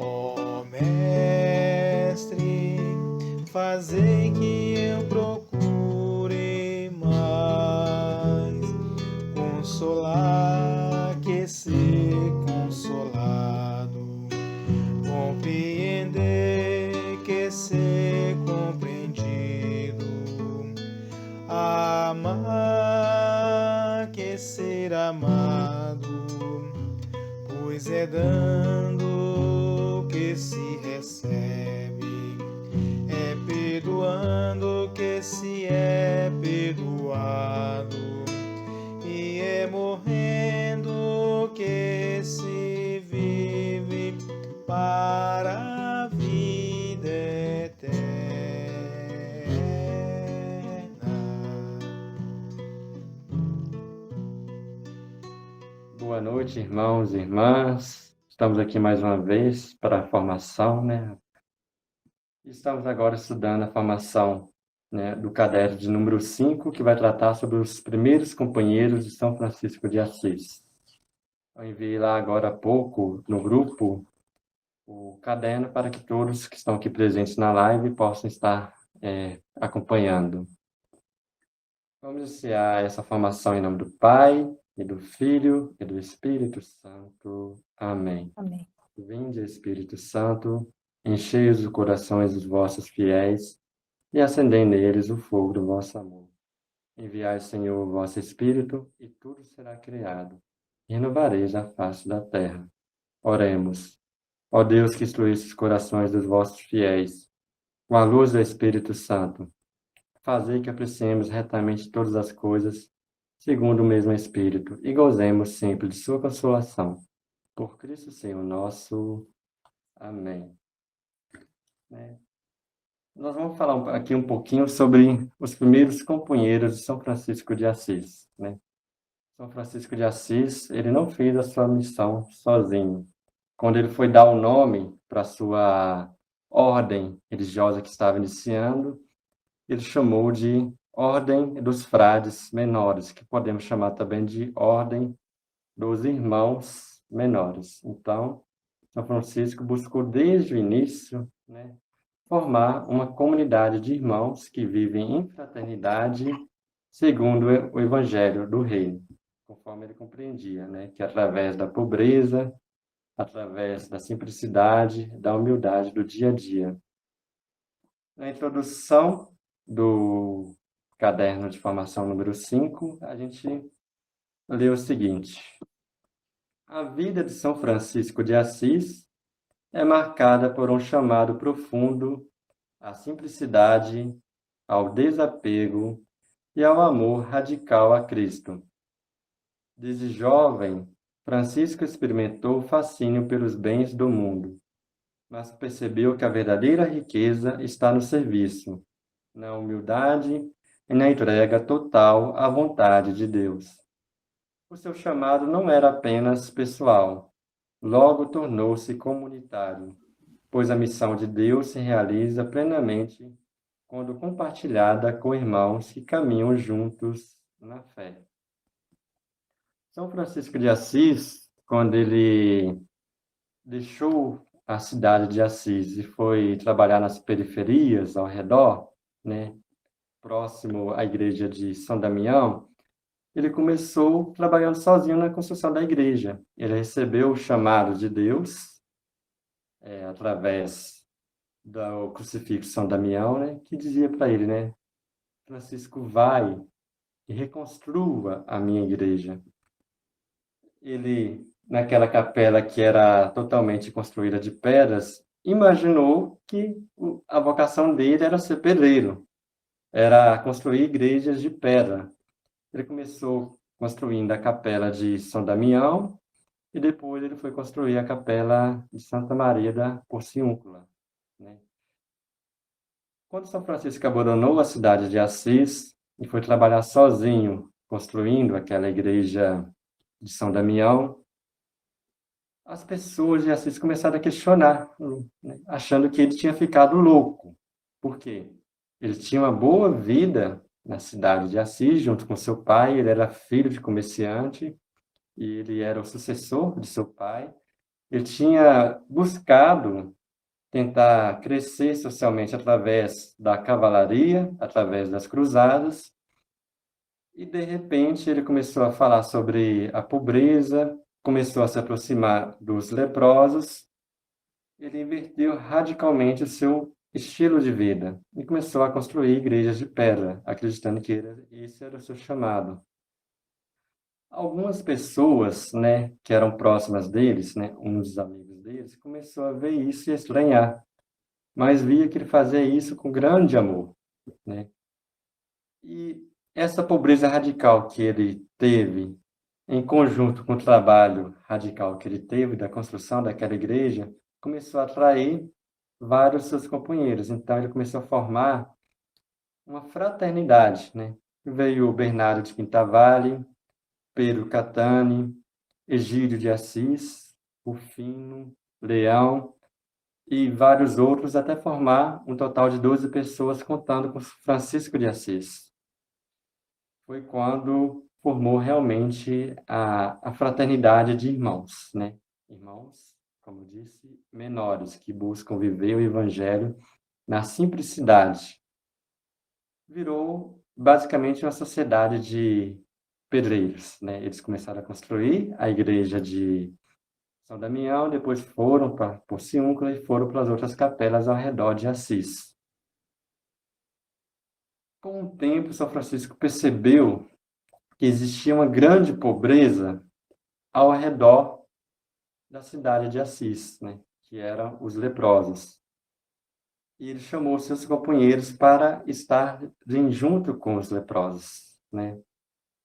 Ó Mestre, fazei que eu procure mais consolar que ser consolado, compreender que ser compreendido, amar que ser amado, pois é dando que se recebe, é perdoando que se é perdoado, e é morrendo que se vive para a vida eterna. Boa noite, irmãos e irmãs. Estamos aqui mais uma vez para a formação, né? Estamos agora estudando a formação, né, do caderno de número 5, que vai tratar sobre os primeiros companheiros de São Francisco de Assis. Eu enviei lá agora há pouco, no grupo, o caderno para que todos que estão aqui presentes na live possam estar acompanhando. Vamos iniciar essa formação em nome do Pai, e do Filho, e do Espírito Santo. Amém. Amém. Vinde, Espírito Santo, enchei os corações dos vossos fiéis e acendei neles o fogo do vosso amor. Enviai, Senhor, o vosso Espírito, e tudo será criado, e renovareis a face da terra. Oremos. Ó Deus, que instruísse os corações dos vossos fiéis, com a luz do Espírito Santo, fazei que apreciemos retamente todas as coisas, segundo o mesmo Espírito, e gozemos sempre de sua consolação. Por Cristo Senhor nosso. Amém. Nós vamos falar aqui um pouquinho sobre os primeiros companheiros de São Francisco de Assis, né? São Francisco de Assis, ele não fez a sua missão sozinho. Quando ele foi dar o nome para a sua ordem religiosa que estava iniciando, ele chamou de Ordem dos Frades Menores, que podemos chamar também de Ordem dos Irmãos Menores. Então, São Francisco buscou desde o início, né, formar uma comunidade de irmãos que vivem em fraternidade segundo o Evangelho do Reino, conforme ele compreendia, né, que através da pobreza, através da simplicidade, da humildade do dia a dia. Na introdução do caderno de formação número 5, a gente lê o seguinte: a vida de São Francisco de Assis é marcada por um chamado profundo à simplicidade, ao desapego e ao amor radical a Cristo. Desde jovem, Francisco experimentou o fascínio pelos bens do mundo, mas percebeu que a verdadeira riqueza está no serviço, na humildade e na entrega total à vontade de Deus. O seu chamado não era apenas pessoal, logo tornou-se comunitário, pois a missão de Deus se realiza plenamente quando compartilhada com irmãos que caminham juntos na fé. São Francisco de Assis, quando ele deixou a cidade de Assis e foi trabalhar nas periferias ao redor, né, próximo à igreja de São Damião, ele começou trabalhando sozinho na construção da igreja. Ele recebeu o chamado de Deus, através do crucifixo São Damião, né, que dizia para ele, né, Francisco, vai e reconstrua a minha igreja. Ele, naquela capela que era totalmente construída de pedras, imaginou que a vocação dele era ser pedreiro, era construir igrejas de pedra. Ele começou construindo a capela de São Damião e depois ele foi construir a capela de Santa Maria da Porciúncula, né? Quando São Francisco abandonou a cidade de Assis e foi trabalhar sozinho, construindo aquela igreja de São Damião, as pessoas de Assis começaram a questionar, né, achando que ele tinha ficado louco. Por quê? Ele tinha uma boa vida na cidade de Assis, junto com seu pai, ele era filho de comerciante, e ele era o sucessor de seu pai. Ele tinha buscado tentar crescer socialmente através da cavalaria, através das cruzadas, e de repente ele começou a falar sobre a pobreza, começou a se aproximar dos leprosos. Ele inverteu radicalmente o seu estilo de vida e começou a construir igrejas de pedra, acreditando que esse era o seu chamado. Algumas pessoas, né, que eram próximas deles, né, uns dos amigos deles, começou a ver isso e a estranhar, mas via que ele fazia isso com grande amor, né? E essa pobreza radical que ele teve, em conjunto com o trabalho radical que ele teve da construção daquela igreja, começou a atrair vários seus companheiros. Então ele começou a formar uma fraternidade, né? Veio o Bernardo de Quintavalle, Pedro Catani, Egídio de Assis, Rufino, Leão e vários outros, até formar um total de 12 pessoas, contando com Francisco de Assis. Foi quando formou realmente a fraternidade de irmãos, né? Irmãos, como eu disse, menores, que buscam viver o evangelho na simplicidade. Virou basicamente uma sociedade de pedreiros, né? Eles começaram a construir a igreja de São Damião, depois foram para Porciúncula e foram para as outras capelas ao redor de Assis. Com o tempo, São Francisco percebeu que existia uma grande pobreza ao redor da cidade de Assis, né? Que eram os leprosos. E ele chamou seus companheiros para estarem junto com os leprosos, né?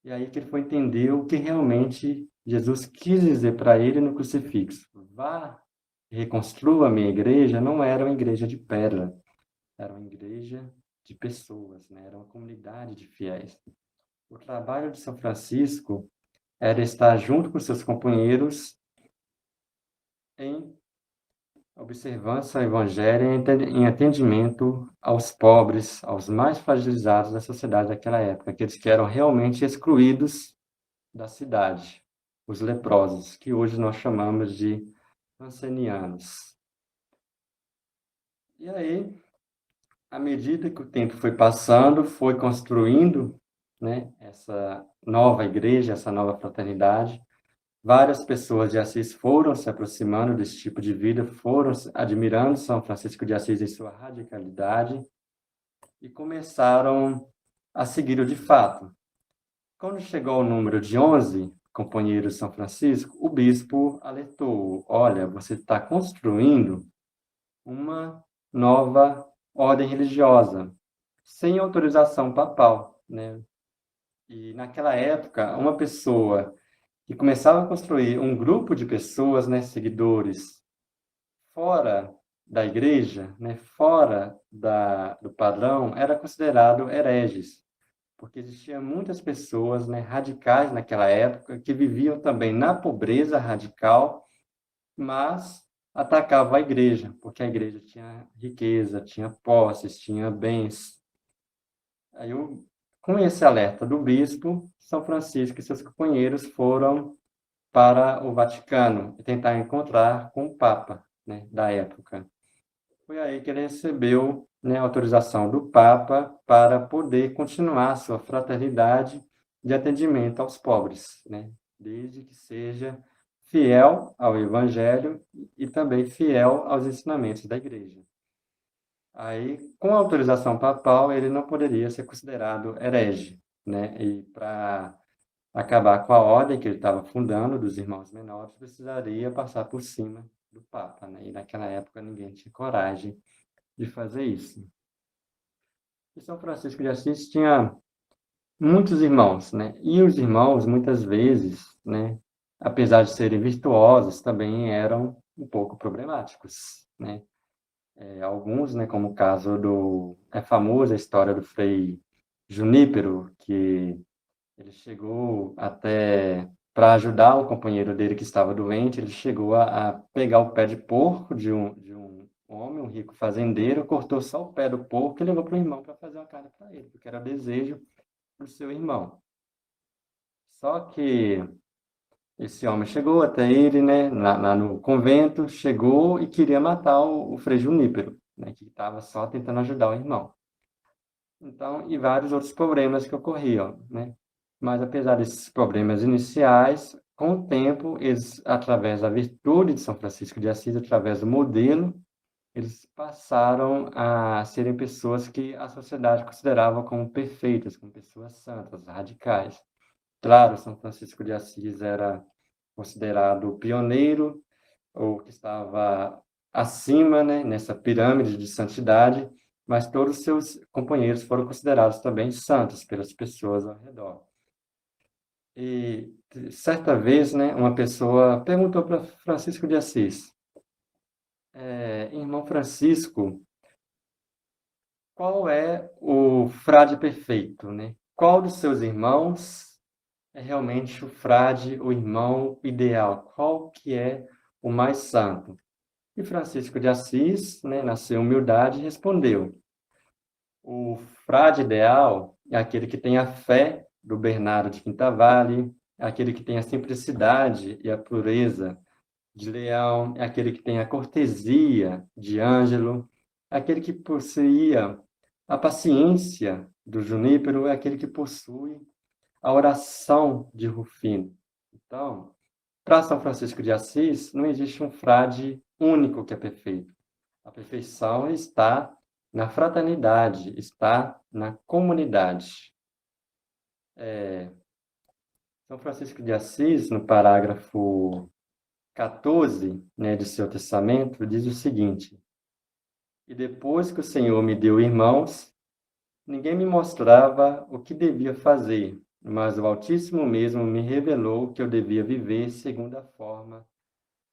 E aí que ele foi entender o que realmente Jesus quis dizer para ele no crucifixo. Vá, reconstrua a minha igreja. Não era uma igreja de pedra, era uma igreja de pessoas, né? Era uma comunidade de fiéis. O trabalho de São Francisco era estar junto com seus companheiros em observância ao Evangelho e em atendimento aos pobres, aos mais fragilizados da sociedade daquela época, aqueles que eram realmente excluídos da cidade, os leprosos, que hoje nós chamamos de ancenianos. E aí, à medida que o tempo foi passando, foi construindo, né, essa nova igreja, essa nova fraternidade. Várias pessoas de Assis foram se aproximando desse tipo de vida, foram admirando São Francisco de Assis em sua radicalidade e começaram a segui-lo de fato. Quando chegou ao número de 11 companheiros de São Francisco, o bispo alertou: olha, você está construindo uma nova ordem religiosa, sem autorização papal, né? E naquela época, uma pessoa que começava a construir um grupo de pessoas, né, seguidores, fora da igreja, né, fora do padrão, era considerado hereges, porque existiam muitas pessoas, né, radicais naquela época, que viviam também na pobreza radical, mas atacavam a igreja, porque a igreja tinha riqueza, tinha posses, tinha bens. Aí, com esse alerta do bispo, São Francisco e seus companheiros foram para o Vaticano e tentar encontrar com o Papa, né, da época. Foi aí que ele recebeu, né, a autorização do Papa para poder continuar sua fraternidade de atendimento aos pobres, né, desde que seja fiel ao Evangelho e também fiel aos ensinamentos da Igreja. Aí, com a autorização papal, ele não poderia ser considerado herege, né, e para acabar com a ordem que ele estava fundando dos irmãos menores, precisaria passar por cima do Papa, né? E naquela época ninguém tinha coragem de fazer isso. E São Francisco de Assis tinha muitos irmãos, né? E os irmãos, muitas vezes, né, apesar de serem virtuosos, também eram um pouco problemáticos, né? Alguns, né, como o caso é famosa a história do Frei Junípero, que ele chegou até, para ajudar o companheiro dele que estava doente, ele chegou a pegar o pé de porco de um homem, um rico fazendeiro, cortou só o pé do porco e levou para o irmão para fazer uma carne para ele, porque era desejo do seu irmão. Só que Esse homem chegou até ele, né, lá no convento, chegou e queria matar o Frei Junípero, né, que estava só tentando ajudar o irmão. Então, e vários outros problemas que ocorriam, né? Mas apesar desses problemas iniciais, com o tempo, eles, através da virtude de São Francisco de Assis, através do modelo, eles passaram a serem pessoas que a sociedade considerava como perfeitas, como pessoas santas, radicais. Claro, São Francisco de Assis era considerado pioneiro, ou que estava acima, né, nessa pirâmide de santidade, mas todos os seus companheiros foram considerados também santos pelas pessoas ao redor. E certa vez, né, uma pessoa perguntou para Francisco de Assis, irmão Francisco, qual é o frade perfeito, né? Qual dos seus irmãos é realmente o frade, o irmão ideal? Qual que é o mais santo? E Francisco de Assis, né, na sua humildade, respondeu: o frade ideal é aquele que tem a fé do Bernardo de Quintavalle, é aquele que tem a simplicidade e a pureza de Leão, é aquele que tem a cortesia de Ângelo, é aquele que possuía a paciência do Junípero, é aquele que possui a oração de Rufino. Então, para São Francisco de Assis, não existe um frade único que é perfeito. A perfeição está na fraternidade, está na comunidade. São Francisco de Assis, no parágrafo 14, né, de seu testamento, diz o seguinte: e depois que o Senhor me deu irmãos, ninguém me mostrava o que devia fazer, mas o Altíssimo mesmo me revelou que eu devia viver segundo a forma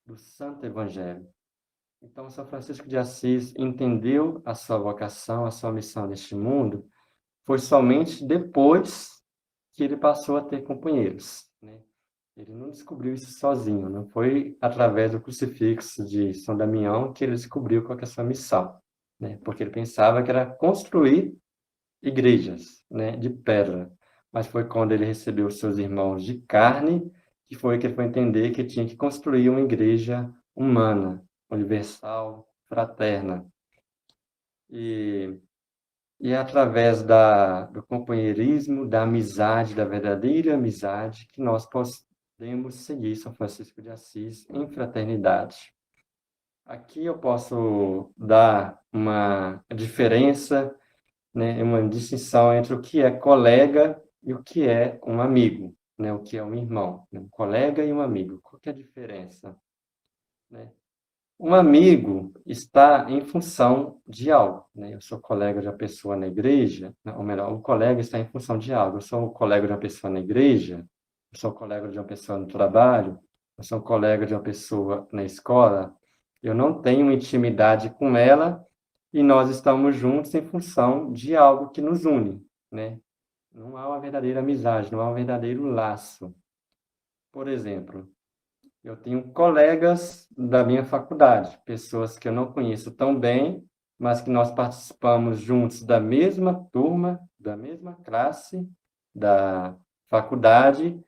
do Santo Evangelho. Então, São Francisco de Assis entendeu a sua vocação, a sua missão neste mundo, foi somente depois que ele passou a ter companheiros, né? Ele não descobriu isso sozinho, não foi através do crucifixo de São Damião que ele descobriu qual que é a sua missão, né? Porque ele pensava que era construir igrejas, né, de pedra. Mas foi quando ele recebeu os seus irmãos de carne que foi que ele foi entender que tinha que construir uma igreja humana, universal, fraterna. E, e é através do companheirismo, da amizade, da verdadeira amizade, que nós podemos seguir São Francisco de Assis em fraternidade. Aqui eu posso dar uma diferença, né, uma distinção entre o que é colega e o que é um amigo, né, o que é um irmão, né, um colega e um amigo. Qual que é a diferença, né? Um amigo está em função de algo, né? Eu sou colega de uma pessoa na igreja, ou melhor, um colega está em função de algo. Eu sou colega de uma pessoa na igreja, eu sou colega de uma pessoa no trabalho, eu sou colega de uma pessoa na escola. Eu não tenho intimidade com ela e nós estamos juntos em função de algo que nos une, né? Não há uma verdadeira amizade, não há um verdadeiro laço. Por exemplo, eu tenho colegas da minha faculdade, pessoas que eu não conheço tão bem, mas que nós participamos juntos da mesma turma, da mesma classe da faculdade,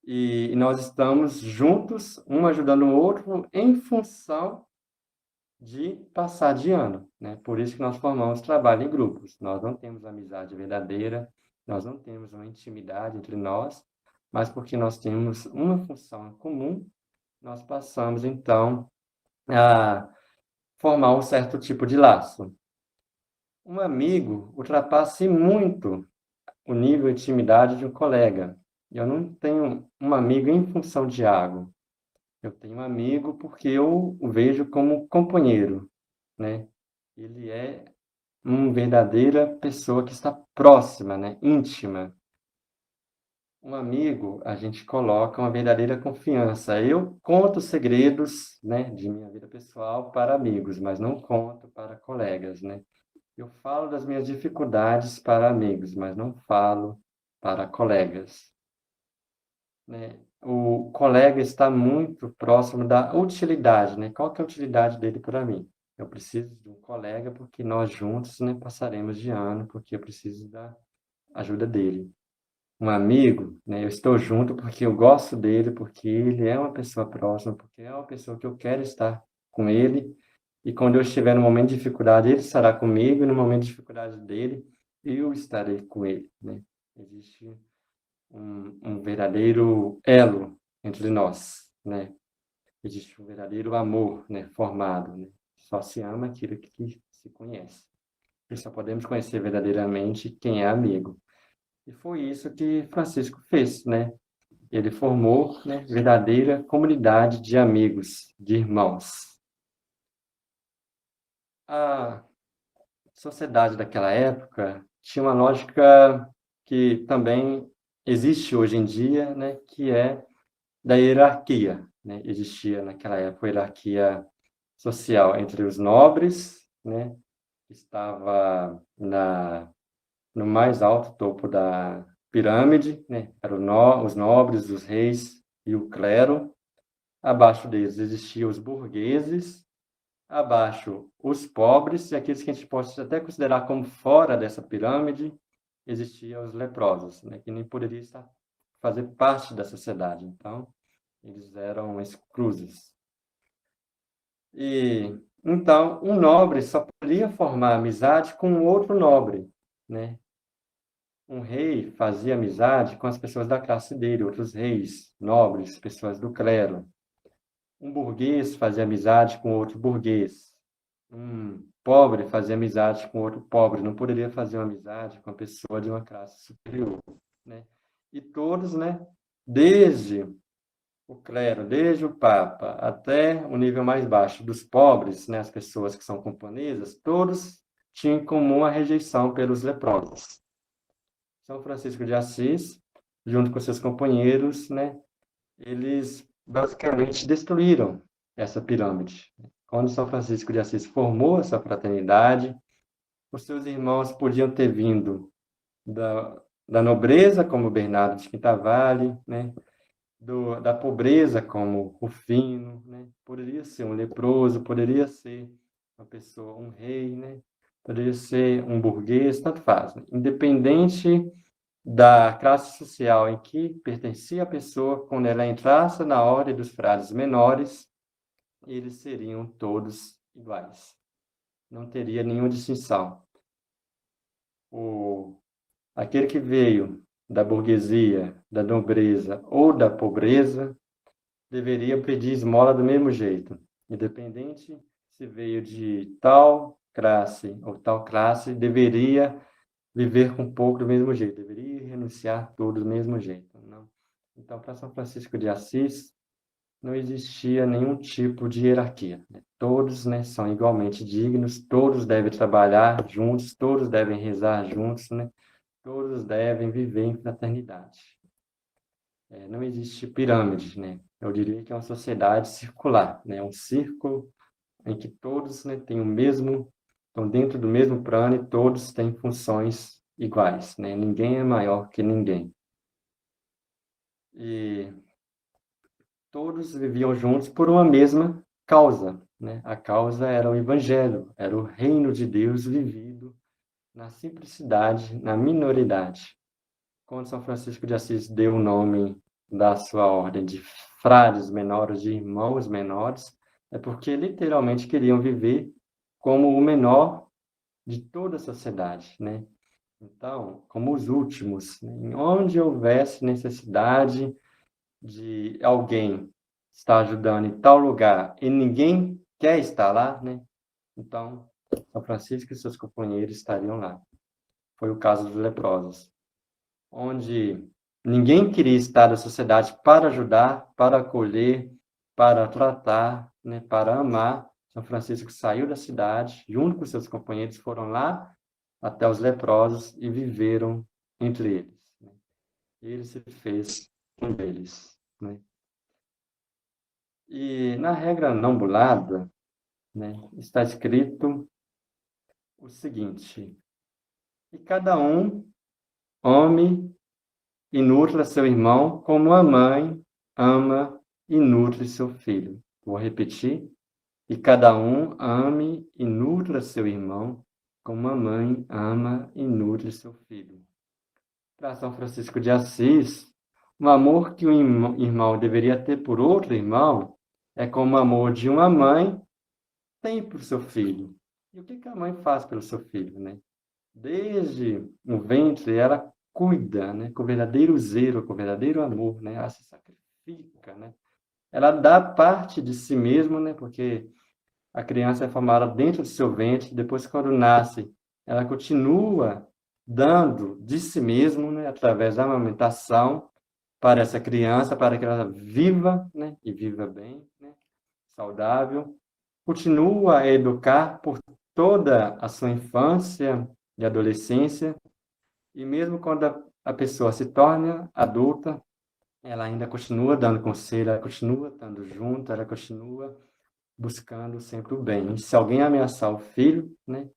e nós estamos juntos, um ajudando o outro, em função de passar de ano, né? Por isso que nós formamos trabalho em grupos. Nós não temos amizade verdadeira, nós não temos uma intimidade entre nós, mas porque nós temos uma função em comum, nós passamos, então, a formar um certo tipo de laço. Um amigo ultrapassa muito o nível de intimidade de um colega. Eu não tenho um amigo em função de algo. Eu tenho um amigo porque eu o vejo como companheiro, né? Ele é uma verdadeira pessoa que está próxima, né? Íntima. Um amigo, a gente coloca uma verdadeira confiança. Eu conto segredos, né, de minha vida pessoal para amigos, mas não conto para colegas, né? Eu falo das minhas dificuldades para amigos, mas não falo para colegas, né? O colega está muito próximo da utilidade, né? Qual que é a utilidade dele para mim? Eu preciso de um colega porque nós juntos, né, passaremos de ano, porque eu preciso da ajuda dele. um amigo, né? Eu estou junto porque eu gosto dele, porque ele é uma pessoa próxima, porque é uma pessoa que eu quero estar com ele. E quando eu estiver no momento de dificuldade, ele estará comigo, e no momento de dificuldade dele, eu estarei com ele, né? Existe um verdadeiro elo entre nós, né? Existe um verdadeiro amor, né? Formado, né? Só se ama aquilo que se conhece. E só podemos conhecer verdadeiramente quem é amigo. E foi isso que Francisco fez, né? Ele formou, né, verdadeira comunidade de amigos, de irmãos. A sociedade daquela época tinha uma lógica que também existe hoje em dia, né, que é da hierarquia, né? Existia naquela época a hierarquia social entre os nobres, né, que estava no mais alto topo da pirâmide, né? Eram os nobres, os reis e o clero. Abaixo deles existiam os burgueses, abaixo os pobres e aqueles que a gente pode até considerar como fora dessa pirâmide, existiam os leprosos, né? Que nem poderiam fazer parte da sociedade. Então, eles eram exclusos. E então, um nobre só poderia formar amizade com outro nobre, né? Um rei fazia amizade com as pessoas da classe dele, outros reis, nobres, pessoas do clero. Um burguês fazia amizade com outro burguês. Um pobre fazia amizade com outro pobre. Não poderia fazer uma amizade com uma pessoa de uma classe superior, né? E todos, né, desde o clero, desde o papa até o nível mais baixo dos pobres, né, as pessoas que são camponesas, todos tinham em comum a rejeição pelos leprosos. São Francisco de Assis, junto com seus companheiros, né, eles basicamente destruíram essa pirâmide. Quando São Francisco de Assis formou essa fraternidade, os seus irmãos podiam ter vindo da nobreza, como Bernardo de Quintavalle, né, da pobreza, como Rufino, né, poderia ser um leproso, poderia ser uma pessoa, um rei, né, poderia ser um burguês, tanto faz, né? Independente da classe social em que pertencia a pessoa, quando ela entrasse na ordem dos frades menores, eles seriam todos iguais. Não teria nenhuma distinção. Aquele que veio da burguesia, da nobreza ou da pobreza, deveria pedir esmola do mesmo jeito, independente se veio de tal classe ou tal classe, deveria viver com pouco do mesmo jeito, deveria renunciar tudo do mesmo jeito. Não. Então, para São Francisco de Assis, não existia nenhum tipo de hierarquia, né? Todos, né, são igualmente dignos, todos devem trabalhar juntos, todos devem rezar juntos, né? Todos devem viver em fraternidade. Não existe pirâmide, né? Eu diria que é uma sociedade circular, né? Um círculo em que todos, né, têm o mesmo, estão dentro do mesmo plano e todos têm funções iguais, né? Ninguém é maior que ninguém. E todos viviam juntos por uma mesma causa, né? A causa era o Evangelho, era o reino de Deus vivido na simplicidade, na minoridade. Quando São Francisco de Assis deu o nome da sua ordem de frades menores, de irmãos menores, é porque literalmente queriam viver como o menor de toda a sociedade, né? Então, como os últimos, né? Em onde houvesse necessidade de alguém estar ajudando em tal lugar e ninguém quer estar lá, né? Então, São Francisco e seus companheiros estariam lá. Foi o caso dos leprosos, onde ninguém queria estar na sociedade para ajudar, para acolher, para tratar, né, para amar. São Francisco saiu da cidade, junto com seus companheiros, foram lá até os leprosos e viveram entre eles, né? Ele se fez um deles, né? E na regra não bulada, né, está escrito o seguinte: e cada um ame e nutra seu irmão como a mãe ama e nutre seu filho. Vou repetir. E cada um ame e nutra seu irmão como a mãe ama e nutre seu filho. para São Francisco de Assis, o amor que um irmão deveria ter por outro irmão é como o amor de uma mãe tem para o seu filho. E o que que a mãe faz pelo seu filho, né? Desde o ventre, ela cuida, né? Com verdadeiro zelo, com verdadeiro amor, né? Ela se sacrifica, né? Ela dá parte de si mesma, né? Porque a criança é formada dentro do seu ventre, depois, quando nasce, ela continua dando de si mesma, né? Através da amamentação, para essa criança, para que ela viva, né? E viva bem, né? Saudável. Continua a educar por toda a sua infância e adolescência, e mesmo quando a pessoa se torna adulta, ela ainda continua dando conselho, ela continua estando junto, ela continua buscando sempre o bem. E se alguém ameaçar o filho, né?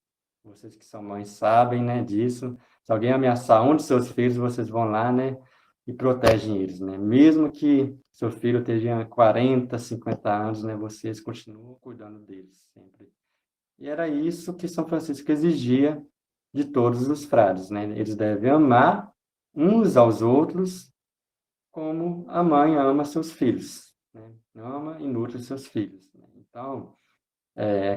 Vocês que são mães sabem, né, disso. Se alguém ameaçar um de seus filhos, vocês vão lá, né, e protegem eles, né? Mesmo que seu filho tenha 40, 50 anos, né, vocês continuam cuidando deles sempre. E era isso que São Francisco exigia de todos os frades, né? Eles devem amar uns aos outros como a mãe ama seus filhos, né? Ama e nutre seus filhos, né? Então,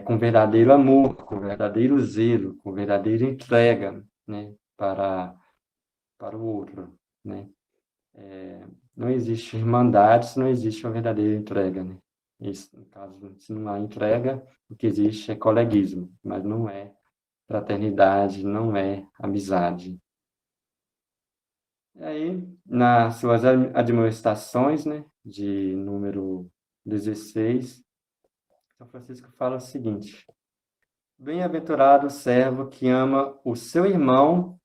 com verdadeiro amor, com verdadeiro zelo, com verdadeira entrega, né? Para o outro, né? Não existe irmandade se não existe uma verdadeira entrega, né? Isso, no caso, se não há entrega, o que existe é coleguismo, mas não é fraternidade, não é amizade. E aí, nas suas admoestações, né, de número 16, São Francisco fala o seguinte: bem-aventurado o servo que ama o seu irmão,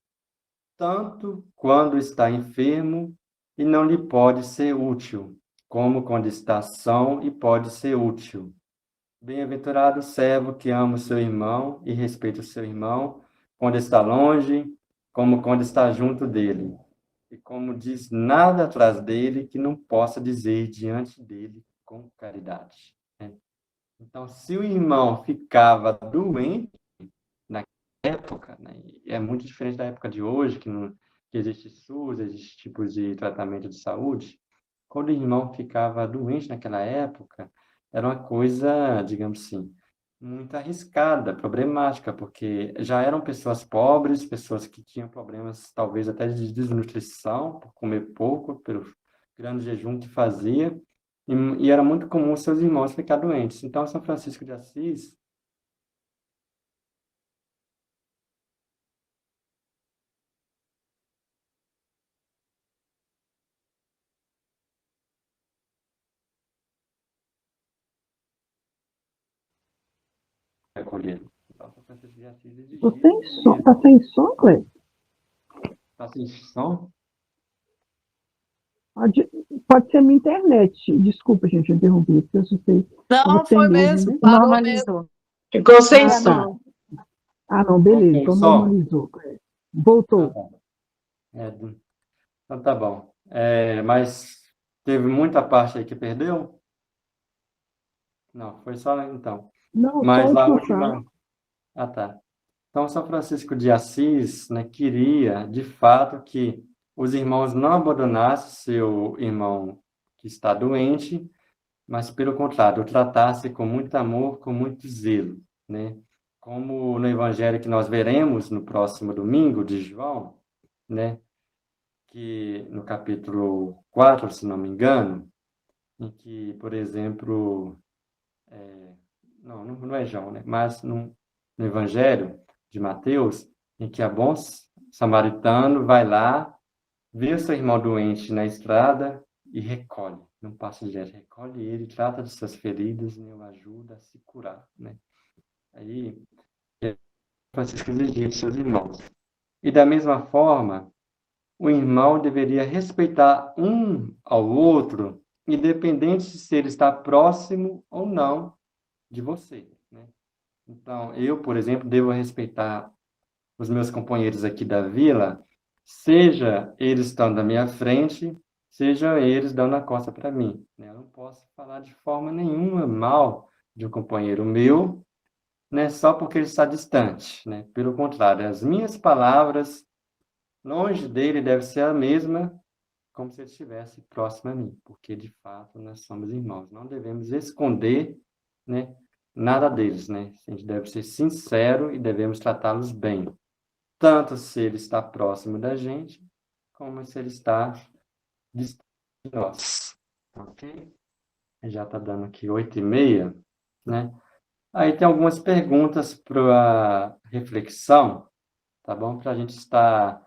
tanto quando está enfermo e não lhe pode ser útil, como quando está são e pode ser útil. Bem-aventurado o servo que ama o seu irmão e respeita o seu irmão, quando está longe, como quando está junto dele. E como diz nada atrás dele que não possa dizer diante dele com caridade, né? Então, se o irmão ficava doente naquela época, né, e é muito diferente da época de hoje, que existe SUS, existe tipos de tratamento de saúde. Quando o irmão ficava doente naquela época, era uma coisa, digamos assim, muito arriscada, problemática, porque já eram pessoas pobres, pessoas que tinham problemas talvez até de desnutrição, por comer pouco, pelo grande jejum que fazia, e era muito comum os seus irmãos ficar doentes. Então, São Francisco de Assis acolhido. Então, São Francisco de Assis Tô exigia sem isso som. Tá mesmo. sem som, Cleide? Tá sem som? Pode ser minha internet. Desculpa, gente, eu interrompi, porque eu assustei. Não, Sem foi luz, mesmo, né? parou mesmo. Normalizou. Ficou sem Ah, som. não. Ah, não, beleza. Sem Então som? normalizou, Cleide. Voltou. bom. Então tá bom. Mas teve muita parte aí que perdeu? Não, foi só então. Não, só Mas a a última frase. última. Ah, tá. Então, São Francisco de Assis, né, queria, de fato, que os irmãos não abandonassem seu irmão que está doente, mas, pelo contrário, o tratasse com muito amor, com muito zelo, né? Como no evangelho que nós veremos no próximo domingo de João, né, que no capítulo 4, se não me engano, em que, por exemplo, não é João, né, mas no evangelho de Mateus, em que a bom samaritano vai lá, vê o seu irmão doente na estrada e recolhe, não passa direto, recolhe ele, trata de suas feridas e o ajuda a se curar, né? Aí, Francisco exigia de seus irmãos. E da mesma forma, o irmão deveria respeitar um ao outro, independente de se ele está próximo ou não de você, né? Então, eu, por exemplo, devo respeitar os meus companheiros aqui da vila, seja eles estando na minha frente, seja eles dando a costa para mim, né? Eu não posso falar de forma nenhuma mal de um companheiro meu, né, só porque ele está distante, né? Pelo contrário, as minhas palavras Longe dele deve ser a mesma como se ele estivesse próximo a mim, porque de fato nós somos irmãos. Não devemos esconder, né, nada deles, né? A gente deve ser sincero e devemos tratá-los bem, tanto se ele está próximo da gente, como se ele está distante de nós. Ok? Já está dando aqui 8h30, né? Aí tem algumas perguntas para reflexão, tá bom? Para a gente estar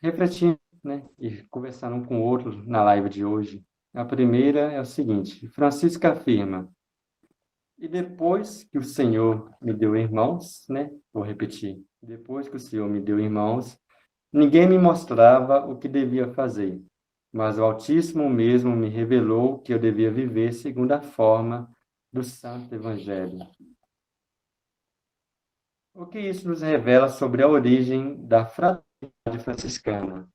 refletindo, né? E conversando um com o outro na live de hoje. A primeira é o seguinte: Francisca afirma: e depois que o Senhor me deu irmãos, né? Vou repetir. Depois que o Senhor me deu irmãos, ninguém me mostrava o que devia fazer, mas o Altíssimo mesmo me revelou que eu devia viver segundo a forma do Santo Evangelho. O que isso nos revela sobre a origem da fraternidade franciscana?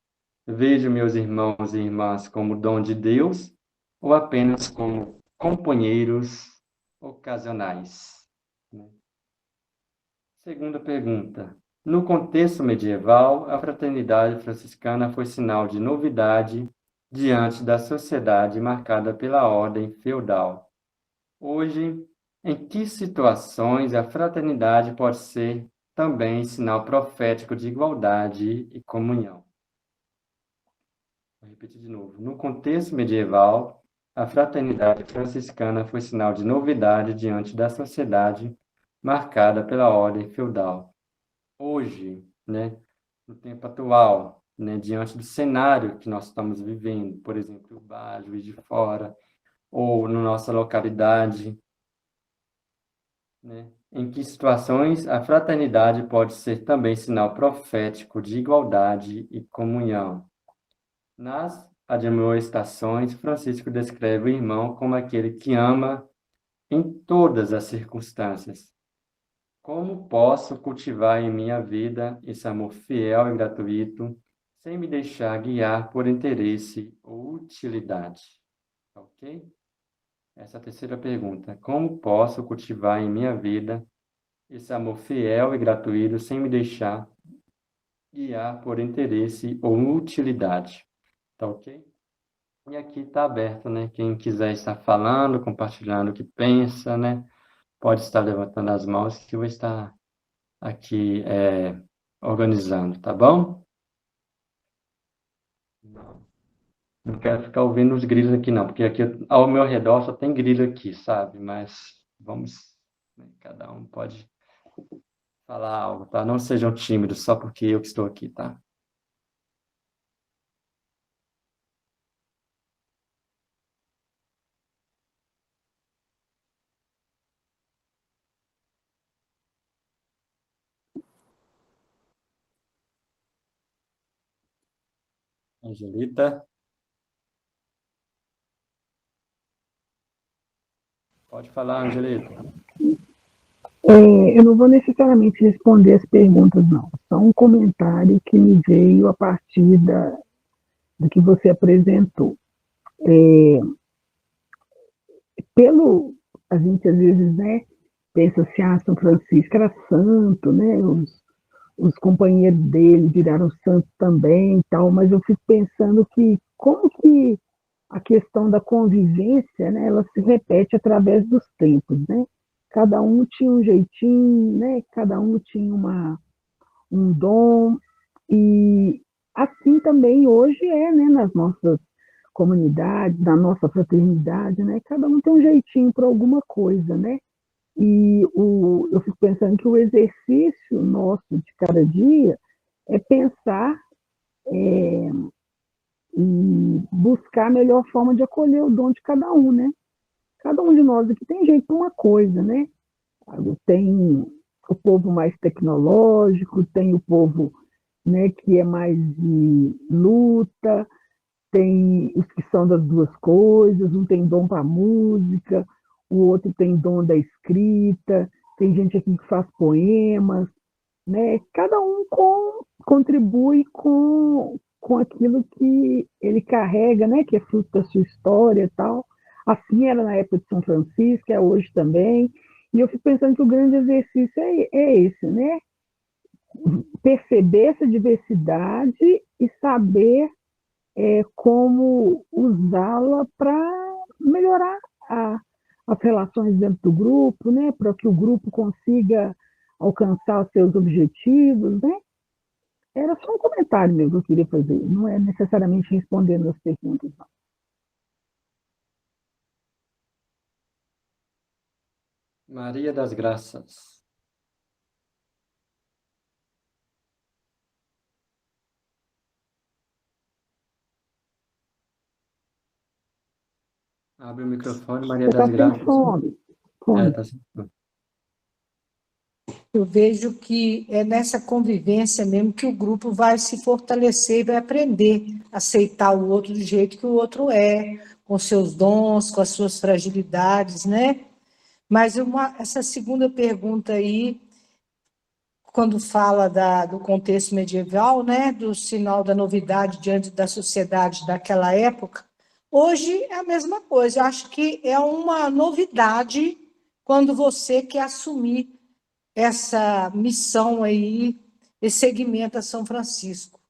Vejo meus irmãos e irmãs como dom de Deus ou apenas como companheiros ocasionais? Segunda pergunta. No contexto medieval, a fraternidade franciscana foi sinal de novidade diante da sociedade marcada pela ordem feudal. Hoje, em que situações a fraternidade pode ser também sinal profético de igualdade e comunhão? Vou repetir de novo. No contexto medieval, a fraternidade franciscana foi sinal de novidade diante da sociedade marcada pela ordem feudal. Hoje, né, no tempo atual, né, diante do cenário que nós estamos vivendo, por exemplo, o Bar, Juiz de Fora, ou na nossa localidade, né, em que situações a fraternidade pode ser também sinal profético de igualdade e comunhão? Nas admoestações, Francisco descreve o irmão como aquele que ama em todas as circunstâncias. Como posso cultivar em minha vida esse amor fiel e gratuito, sem me deixar guiar por interesse ou utilidade? Ok? Essa é a terceira pergunta. Como posso cultivar em minha vida esse amor fiel e gratuito, sem me deixar guiar por interesse ou utilidade? Tá ok? E aqui está aberto, né? Quem quiser estar falando, compartilhando o que pensa, né? Pode estar levantando as mãos que eu vou estar aqui organizando, tá bom? Não quero ficar ouvindo os grilos aqui não, porque aqui ao meu redor só tem grilo aqui, sabe? Mas vamos, né, cada um pode falar algo, tá? Não sejam tímidos só porque eu que estou aqui, tá? Angelita, pode falar, Angelita. Eu não vou necessariamente responder as perguntas, não. Só um comentário que me veio a partir do que você apresentou. A gente às vezes, né, pensa assim, São Francisco era santo, né, os companheiros dele viraram santos também e tal, mas eu fico pensando que como que a questão da convivência, né, ela se repete através dos tempos, né? Cada um tinha um jeitinho, né? Cada um tinha um dom, e assim também hoje né, nas nossas comunidades, na nossa fraternidade, né? Cada um tem um jeitinho para alguma coisa, né? E eu fico pensando que o exercício nosso de cada dia é pensar e buscar a melhor forma de acolher o dom de cada um, né? Cada um de nós aqui tem jeito para uma coisa, né? Tem o povo mais tecnológico, tem o povo, né, que é mais de luta, tem os que são das duas coisas, um tem dom para música, o outro tem dom da escrita, tem gente aqui que faz poemas, né? Cada um contribui com aquilo que ele carrega, né? Que é fruto da sua história e tal. Assim era na época de São Francisco, é hoje também. E eu fico pensando que o grande exercício é esse, né? perceber essa diversidade e saber como usá-la para melhorar as relações dentro do grupo, né? Para que o grupo consiga alcançar os seus objetivos, né? Era só um comentário meu que eu queria fazer, não é necessariamente respondendo as perguntas, não. Maria das Graças. Abre o microfone, Maria Você está das sem Graças. fome? Tá sem fome. Eu vejo que é nessa convivência mesmo que o grupo vai se fortalecer e vai aprender a aceitar o outro do jeito que o outro é, com seus dons, com as suas fragilidades, né? Mas essa segunda pergunta aí, quando fala do contexto medieval, né, do sinal da novidade diante da sociedade daquela época, hoje é a mesma coisa. Eu acho que é uma novidade quando você quer assumir essa missão aí, esse segmento a São Francisco,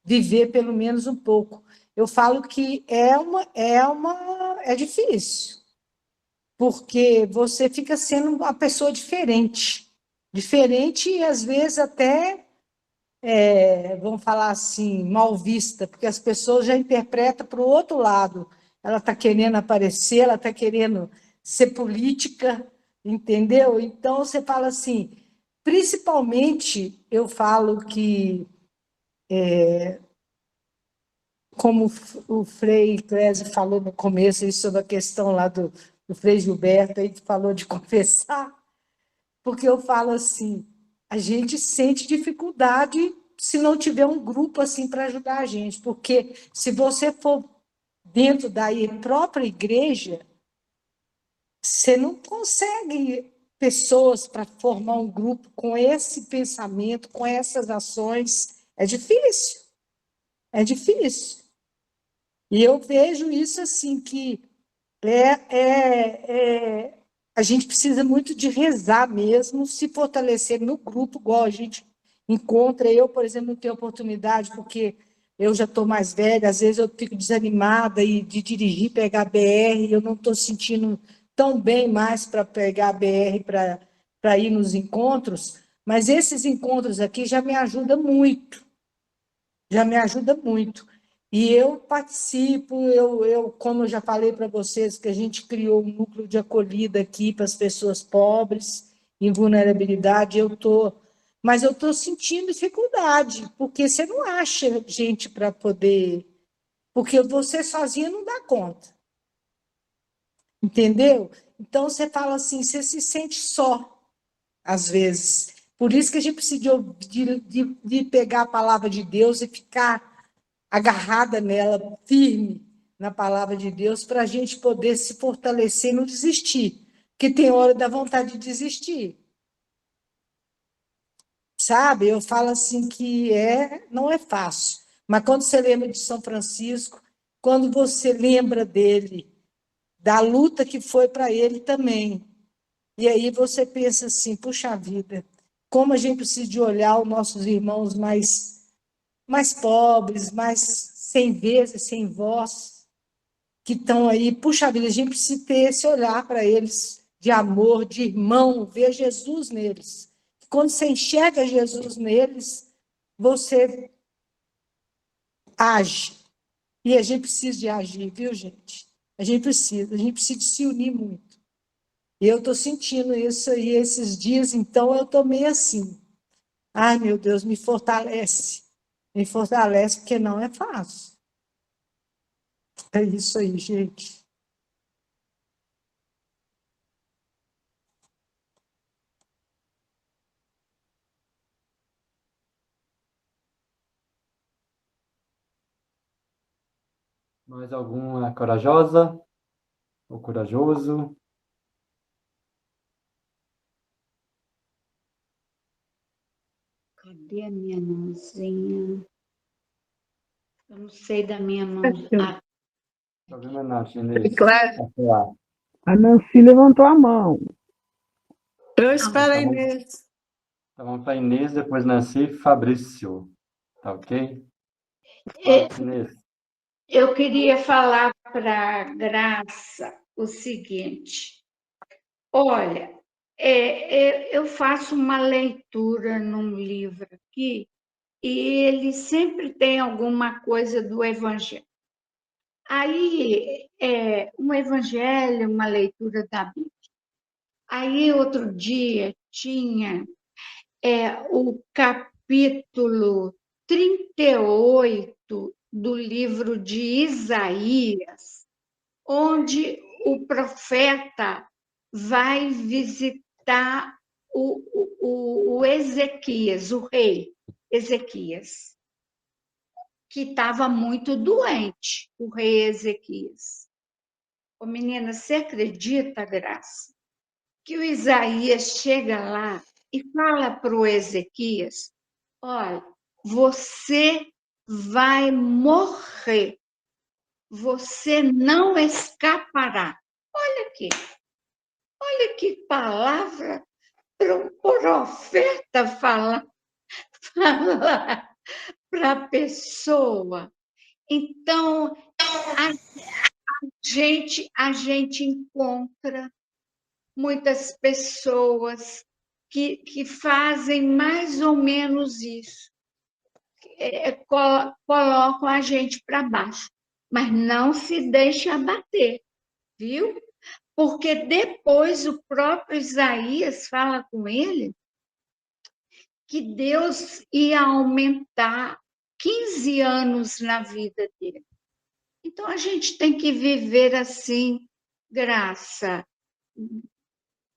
viver pelo menos um pouco. Eu falo que é difícil, porque você fica sendo uma pessoa diferente e às vezes até, vamos falar assim, mal vista, porque as pessoas já interpretam para o outro lado. Ela está querendo aparecer, ela está querendo ser política, entendeu? Então, você fala assim, principalmente, eu falo que, como o Frei Clésio falou no começo, sobre a questão lá do Frei Gilberto, aí falou de confessar, porque eu falo assim, a gente sente dificuldade se não tiver um grupo assim para ajudar a gente, porque se você for dentro da própria igreja, você não consegue pessoas para formar um grupo com esse pensamento, com essas ações. É difícil, é difícil. E eu vejo isso assim, que a gente precisa muito de rezar mesmo, se fortalecer no grupo, igual a gente encontra. Eu, por exemplo, não tenho oportunidade, porque eu já estou mais velha, às vezes eu fico desanimada de dirigir, pegar a BR, eu não estou sentindo tão bem mais para pegar a BR para ir nos encontros, mas esses encontros aqui já me ajudam muito, já me ajuda muito. E eu participo, como eu já falei para vocês, que a gente criou um núcleo de acolhida aqui para as pessoas pobres, em vulnerabilidade, mas eu estou sentindo dificuldade, porque você não acha gente para poder, porque você sozinha não dá conta, entendeu? Então, você fala assim, você se sente só, às vezes. Por isso que a gente precisa de pegar a palavra de Deus e ficar agarrada nela, firme na palavra de Deus, para a gente poder se fortalecer e não desistir, porque tem hora da vontade de desistir. Sabe? Eu falo assim que não é fácil, mas quando você lembra de São Francisco, quando você lembra dele, da luta que foi para ele também, e aí você pensa assim, puxa vida, como a gente precisa de olhar os nossos irmãos mais pobres, mais sem vez e sem voz, que estão aí, puxa vida, a gente precisa ter esse olhar para eles de amor, de irmão, ver Jesus neles. Quando você enxerga Jesus neles, você age. E a gente precisa de agir, viu, gente? A gente precisa de se unir muito. E eu estou sentindo isso aí esses dias, então eu estou meio assim. Ai, meu Deus, me fortalece. Me fortalece, porque não é fácil. É isso aí, gente. Mais alguma corajosa ou corajoso? Cadê a minha mãozinha? Eu não sei da minha mão. Tá vendo, Nath, Inês? Claro. Lá. A Nancy levantou a mão. Eu espero a Inês. Então vamos para Inês, depois Nancy e Fabrício. Tá ok? É, Fala, Inês. eu queria falar para a Graça o seguinte: olha, eu faço uma leitura num livro aqui e ele sempre tem alguma coisa do Evangelho. Aí, um Evangelho, uma leitura da Bíblia. Aí, outro dia, tinha o capítulo 38 do livro de Isaías, onde o profeta vai visitar o Ezequias, o rei Ezequias, que estava muito doente, o rei Ezequias. Ô, menina, você acredita, Graça, que o Isaías chega lá e fala para o Ezequias: olha, você vai morrer, você não escapará. Olha que palavra para um profeta falar para a pessoa. Então, a gente encontra muitas pessoas que fazem mais ou menos isso, colocam a gente para baixo, mas não se deixa abater, viu? Porque depois o próprio Isaías fala com ele que Deus ia aumentar 15 anos na vida dele. Então a gente tem que viver assim, Graça.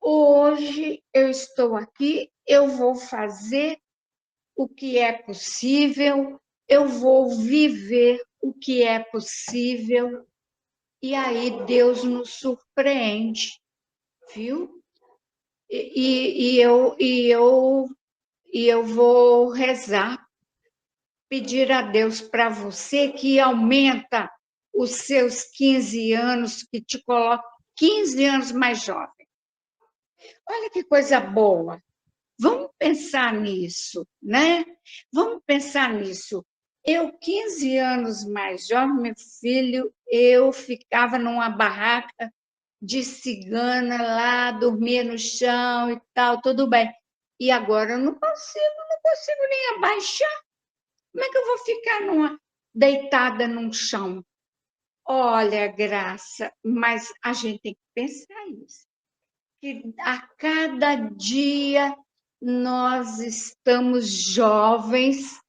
Hoje eu estou aqui, eu vou fazer o que é possível, eu vou viver o que é possível, e aí Deus nos surpreende, viu? E eu vou rezar, pedir a Deus para você que aumenta os seus 15 anos, que te coloca 15 anos mais jovem. Olha que coisa boa. Vamos pensar nisso, né? Vamos pensar nisso. Eu, 15 anos mais jovem, meu filho, eu ficava numa barraca de cigana lá, dormia no chão e tal, tudo bem. E agora eu não consigo nem abaixar. Como é que eu vou ficar deitada num chão? Olha, Graça, mas a gente tem que pensar isso. Que a cada dia nós estamos jovens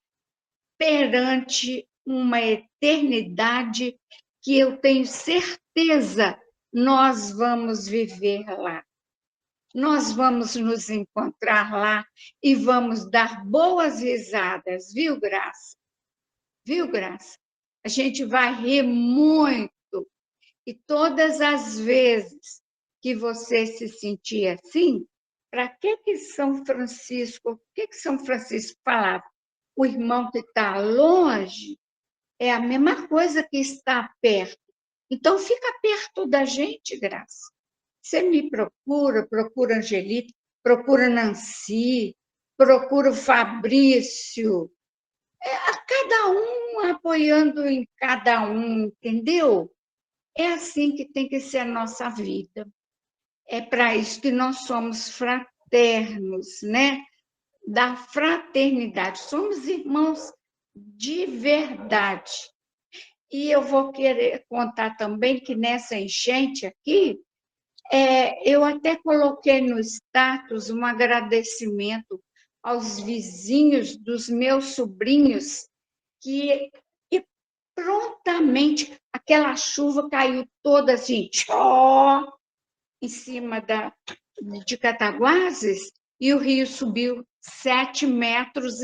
perante uma eternidade que eu tenho certeza nós vamos viver lá. Nós vamos nos encontrar lá e vamos dar boas risadas, viu, Graça? Viu, Graça? A gente vai rir muito. E todas as vezes que você se sentir assim, para que São Francisco, o que São Francisco falava? O irmão que está longe é a mesma coisa que está perto. Então, fica perto da gente, Graça. Você me procura Angelita, procura Nancy, procura o Fabrício. A cada um apoiando em cada um, entendeu? É assim que tem que ser a nossa vida. É para isso que nós somos fraternos, né? Da fraternidade. Somos irmãos de verdade. E eu vou querer contar também que nessa enchente aqui, eu até coloquei no status um agradecimento aos vizinhos dos meus sobrinhos, que prontamente aquela chuva caiu toda assim, em cima de Cataguases, e o rio subiu 7,5 metros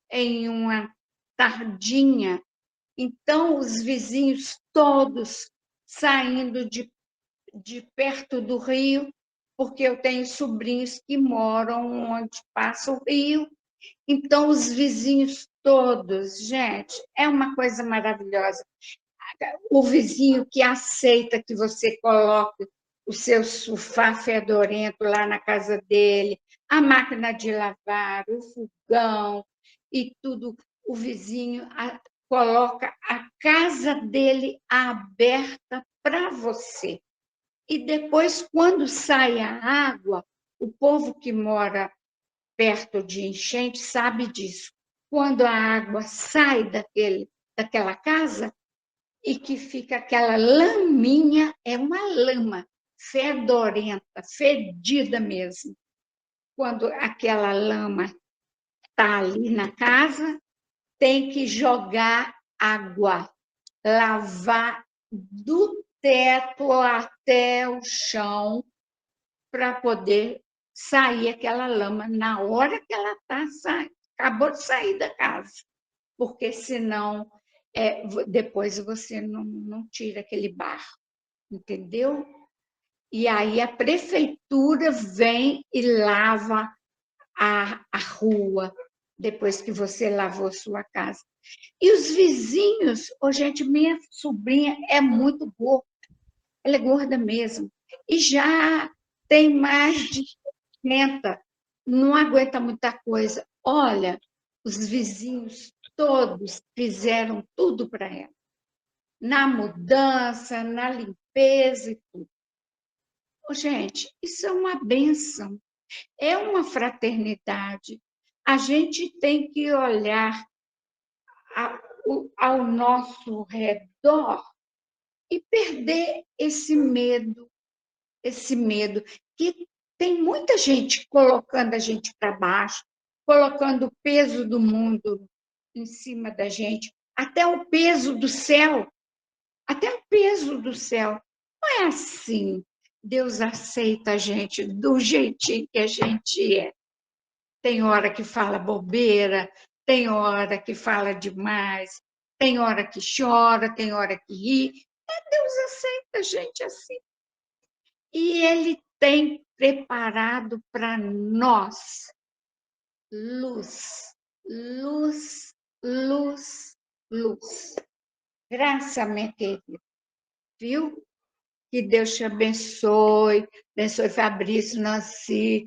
em uma tardinha. Então, os vizinhos todos saindo de perto do rio, porque eu tenho sobrinhos que moram onde passa o rio. Então, os vizinhos todos, gente, é uma coisa maravilhosa. O vizinho que aceita que você coloque o seu sofá fedorento lá na casa dele, a máquina de lavar, o fogão e tudo. O vizinho coloca a casa dele aberta para você. E depois, quando sai a água, o povo que mora perto de enchente sabe disso. Quando a água sai daquela casa e que fica aquela laminha, é uma lama fedorenta, fedida mesmo. Quando aquela lama está ali na casa, tem que jogar água, lavar do teto até o chão para poder sair aquela lama na hora que ela acabou de sair da casa, porque senão depois você não tira aquele barro, entendeu? E aí a prefeitura vem e lava a rua depois que você lavou sua casa. E os vizinhos, gente, minha sobrinha é muito gorda, ela é gorda mesmo, e já tem mais de 50, não aguenta muita coisa. Olha, os vizinhos todos fizeram tudo para ela, na mudança, na limpeza e tudo. Gente, isso é uma bênção, é uma fraternidade. A gente tem que olhar ao nosso redor e perder esse medo, que tem muita gente colocando a gente para baixo, colocando o peso do mundo em cima da gente, até o peso do céu, Não é assim. Deus aceita a gente do jeitinho que a gente é. Tem hora que fala bobeira, tem hora que fala demais, tem hora que chora, tem hora que ri. Deus aceita a gente assim. E Ele tem preparado para nós luz, luz, luz, luz. Graça, minha querida, viu? Que Deus te abençoe Fabrício, Nancy,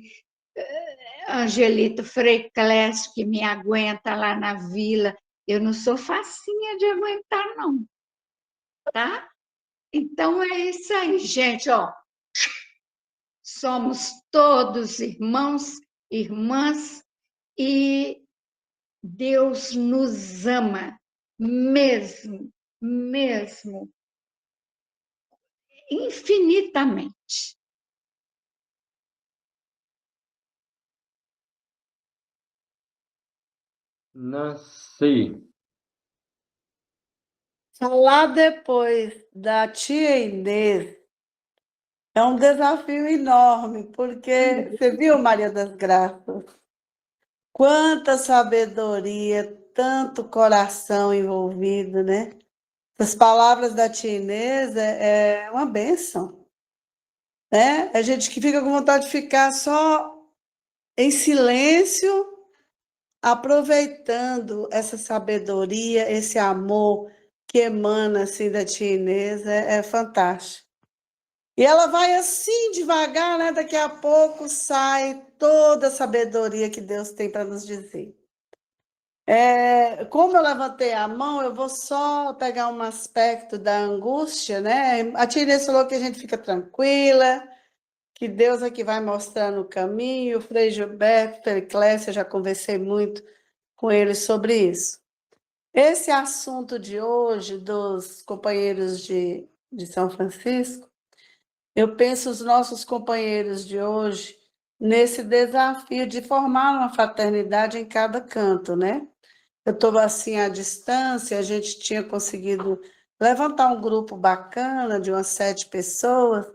Angelito, Frei Clécio, que me aguenta lá na vila. Eu não sou facinha de aguentar, não, tá? Então é isso aí, gente, ó. Somos todos irmãos, irmãs, e Deus nos ama mesmo, infinitamente. Nancy, Falar depois da tia Inês é um desafio enorme, porque você viu, Maria das Graças? Quanta sabedoria, tanto coração envolvido, né? As palavras da tia Inês é uma bênção, né? A gente que fica com vontade de ficar só em silêncio, aproveitando essa sabedoria, esse amor que emana assim da tia Inês, é fantástico. E ela vai assim devagar, né? Daqui a pouco sai toda a sabedoria que Deus tem para nos dizer. Como eu levantei a mão, eu vou só pegar um aspecto da angústia, né? A tia Inês falou que a gente fica tranquila, que Deus aqui vai mostrando o caminho. O Frei Gilberto, Frei Clécio, eu já conversei muito com ele sobre isso. Esse assunto de hoje, dos companheiros de São Francisco, eu penso os nossos companheiros de hoje nesse desafio de formar uma fraternidade em cada canto, né? Eu estou assim à distância, a gente tinha conseguido levantar um grupo bacana de umas 7 pessoas,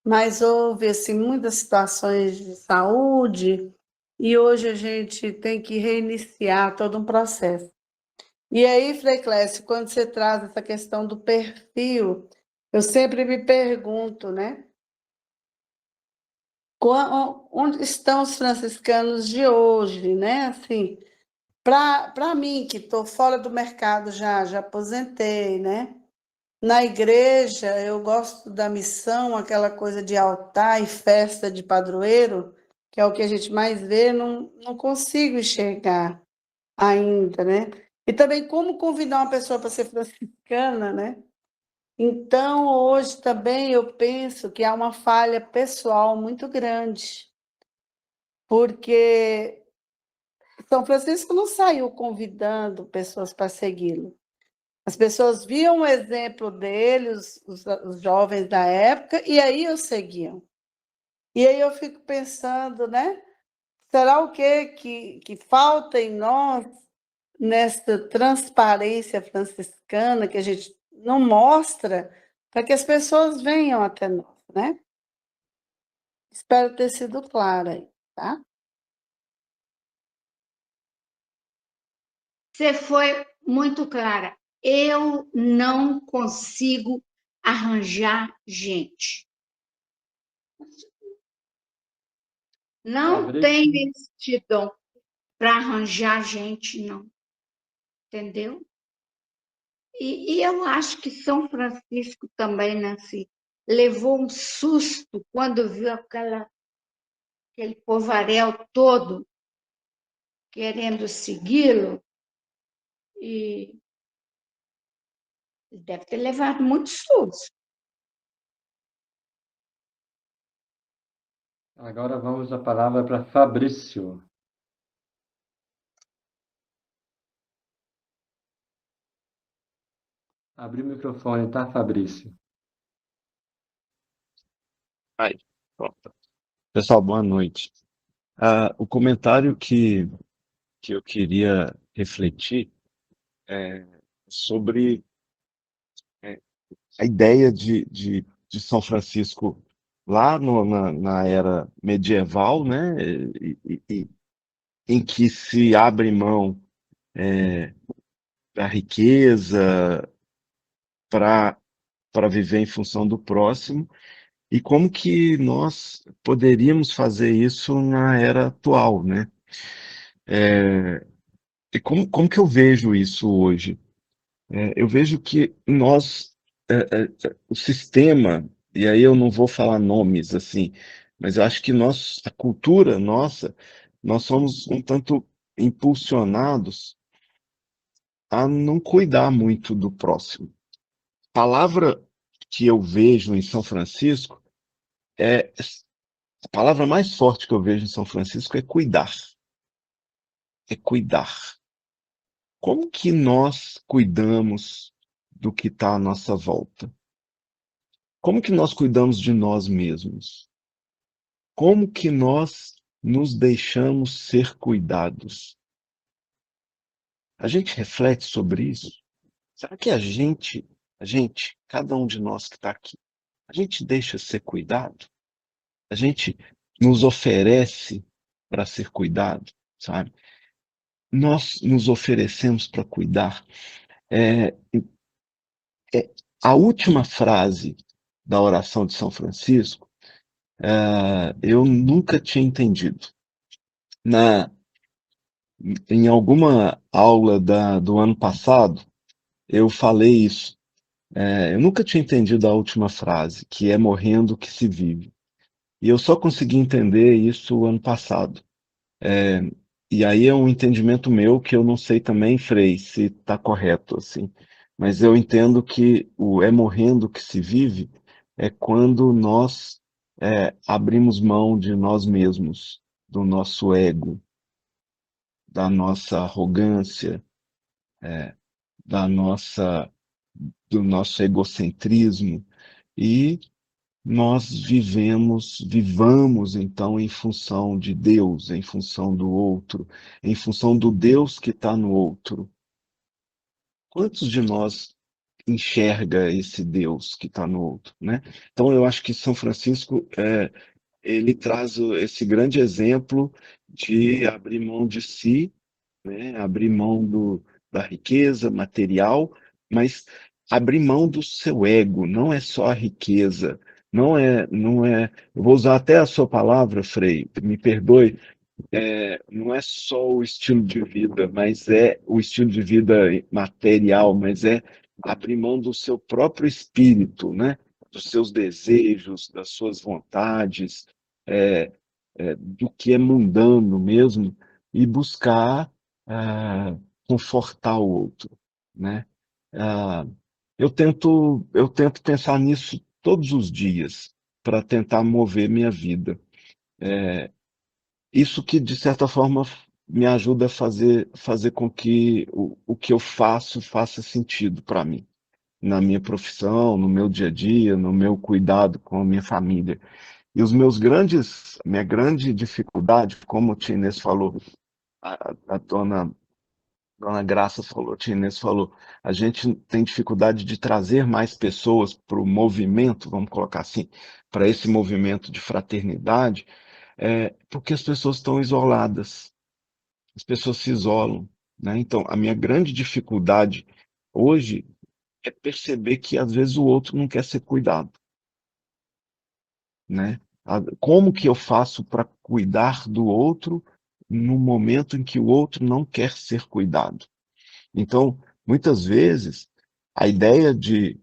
mas houve assim, muitas situações de saúde e hoje a gente tem que reiniciar todo um processo. E aí, Frei Clécio, quando você traz essa questão do perfil, eu sempre me pergunto, né? Onde estão os franciscanos de hoje, né? Assim, para mim, que estou fora do mercado já aposentei, né? Na igreja, eu gosto da missão, aquela coisa de altar e festa de padroeiro, que é o que a gente mais vê, não consigo enxergar ainda, né? E também como convidar uma pessoa para ser franciscana, né? Então, hoje também eu penso que há uma falha pessoal muito grande, porque São Francisco não saiu convidando pessoas para segui-lo. As pessoas viam o exemplo dele, os jovens da época, e aí o seguiam. E aí eu fico pensando, né? Será o quê que falta em nós nessa transparência franciscana que a gente não mostra para que as pessoas venham até nós, né? Espero ter sido clara aí, tá? Você foi muito clara. Eu não consigo arranjar gente. Não Fabrício, tenho esse dom para arranjar gente, não. Entendeu? E eu acho que São Francisco também, Nancy, levou um susto quando viu aquele povaréu todo querendo segui-lo, e deve ter levado muito susto. agora vamos a palavra para Fabrício. Abre o microfone, tá, Fabrício? Aí, pronto. Pessoal, boa noite. O comentário que eu queria refletir é sobre é, a ideia de São Francisco lá na era medieval, né, em que se abre mão da riqueza para viver em função do próximo, e como que nós poderíamos fazer isso na era atual, né? E como que eu vejo isso hoje? Eu vejo que o sistema, e aí eu não vou falar nomes assim, mas eu acho que a cultura nossa, nós somos um tanto impulsionados a não cuidar muito do próximo. A palavra que eu vejo em São Francisco é a palavra mais forte que eu vejo em São Francisco é cuidar. É cuidar. Como que nós cuidamos do que está à nossa volta? Como que nós cuidamos de nós mesmos? Como que nós nos deixamos ser cuidados? A gente reflete sobre isso? Será que cada um de nós que está aqui, a gente deixa ser cuidado? A gente nos oferece para ser cuidado, sabe? Nós nos oferecemos para cuidar. É, a última frase da oração de São Francisco, eu nunca tinha entendido. Em alguma aula do ano passado, eu falei isso. Eu nunca tinha entendido a última frase, que é morrendo que se vive. E eu só consegui entender isso ano passado. E aí é um entendimento meu que eu não sei também, Frei, se está correto assim. Mas eu entendo que o é morrendo que se vive é quando nós abrimos mão de nós mesmos, do nosso ego, da nossa arrogância, da nossa, do nosso egocentrismo e nós vivamos então em função de Deus, em função do outro, em função do Deus que está no outro. Quantos de nós enxerga esse Deus que está no outro, né? Então eu acho que São Francisco ele traz esse grande exemplo de abrir mão de si, né? Abrir mão da riqueza material, mas abrir mão do seu ego. Não é só a riqueza, não é. Eu vou usar até a sua palavra, Frei. Me perdoe. Não é só o estilo de vida, mas é o estilo de vida material, mas é abrir mão do seu próprio espírito, né? Dos seus desejos, das suas vontades, do que é mundano mesmo, e buscar confortar o outro, né? Ah, eu tento pensar nisso todos os dias para tentar mover minha vida. Isso que, de certa forma, me ajuda a fazer com que o que eu faça sentido para mim, na minha profissão, no meu dia a dia, no meu cuidado com a minha família. E minha grande dificuldade, como o Tinês falou, a dona Graça falou, a Tinês falou, a gente tem dificuldade de trazer mais pessoas para o movimento, vamos colocar assim, para esse movimento de fraternidade, porque as pessoas estão isoladas, as pessoas se isolam, né? Então, a minha grande dificuldade hoje é perceber que às vezes o outro não quer ser cuidado, né? Como que eu faço para cuidar do outro no momento em que o outro não quer ser cuidado? Então, muitas vezes, a ideia de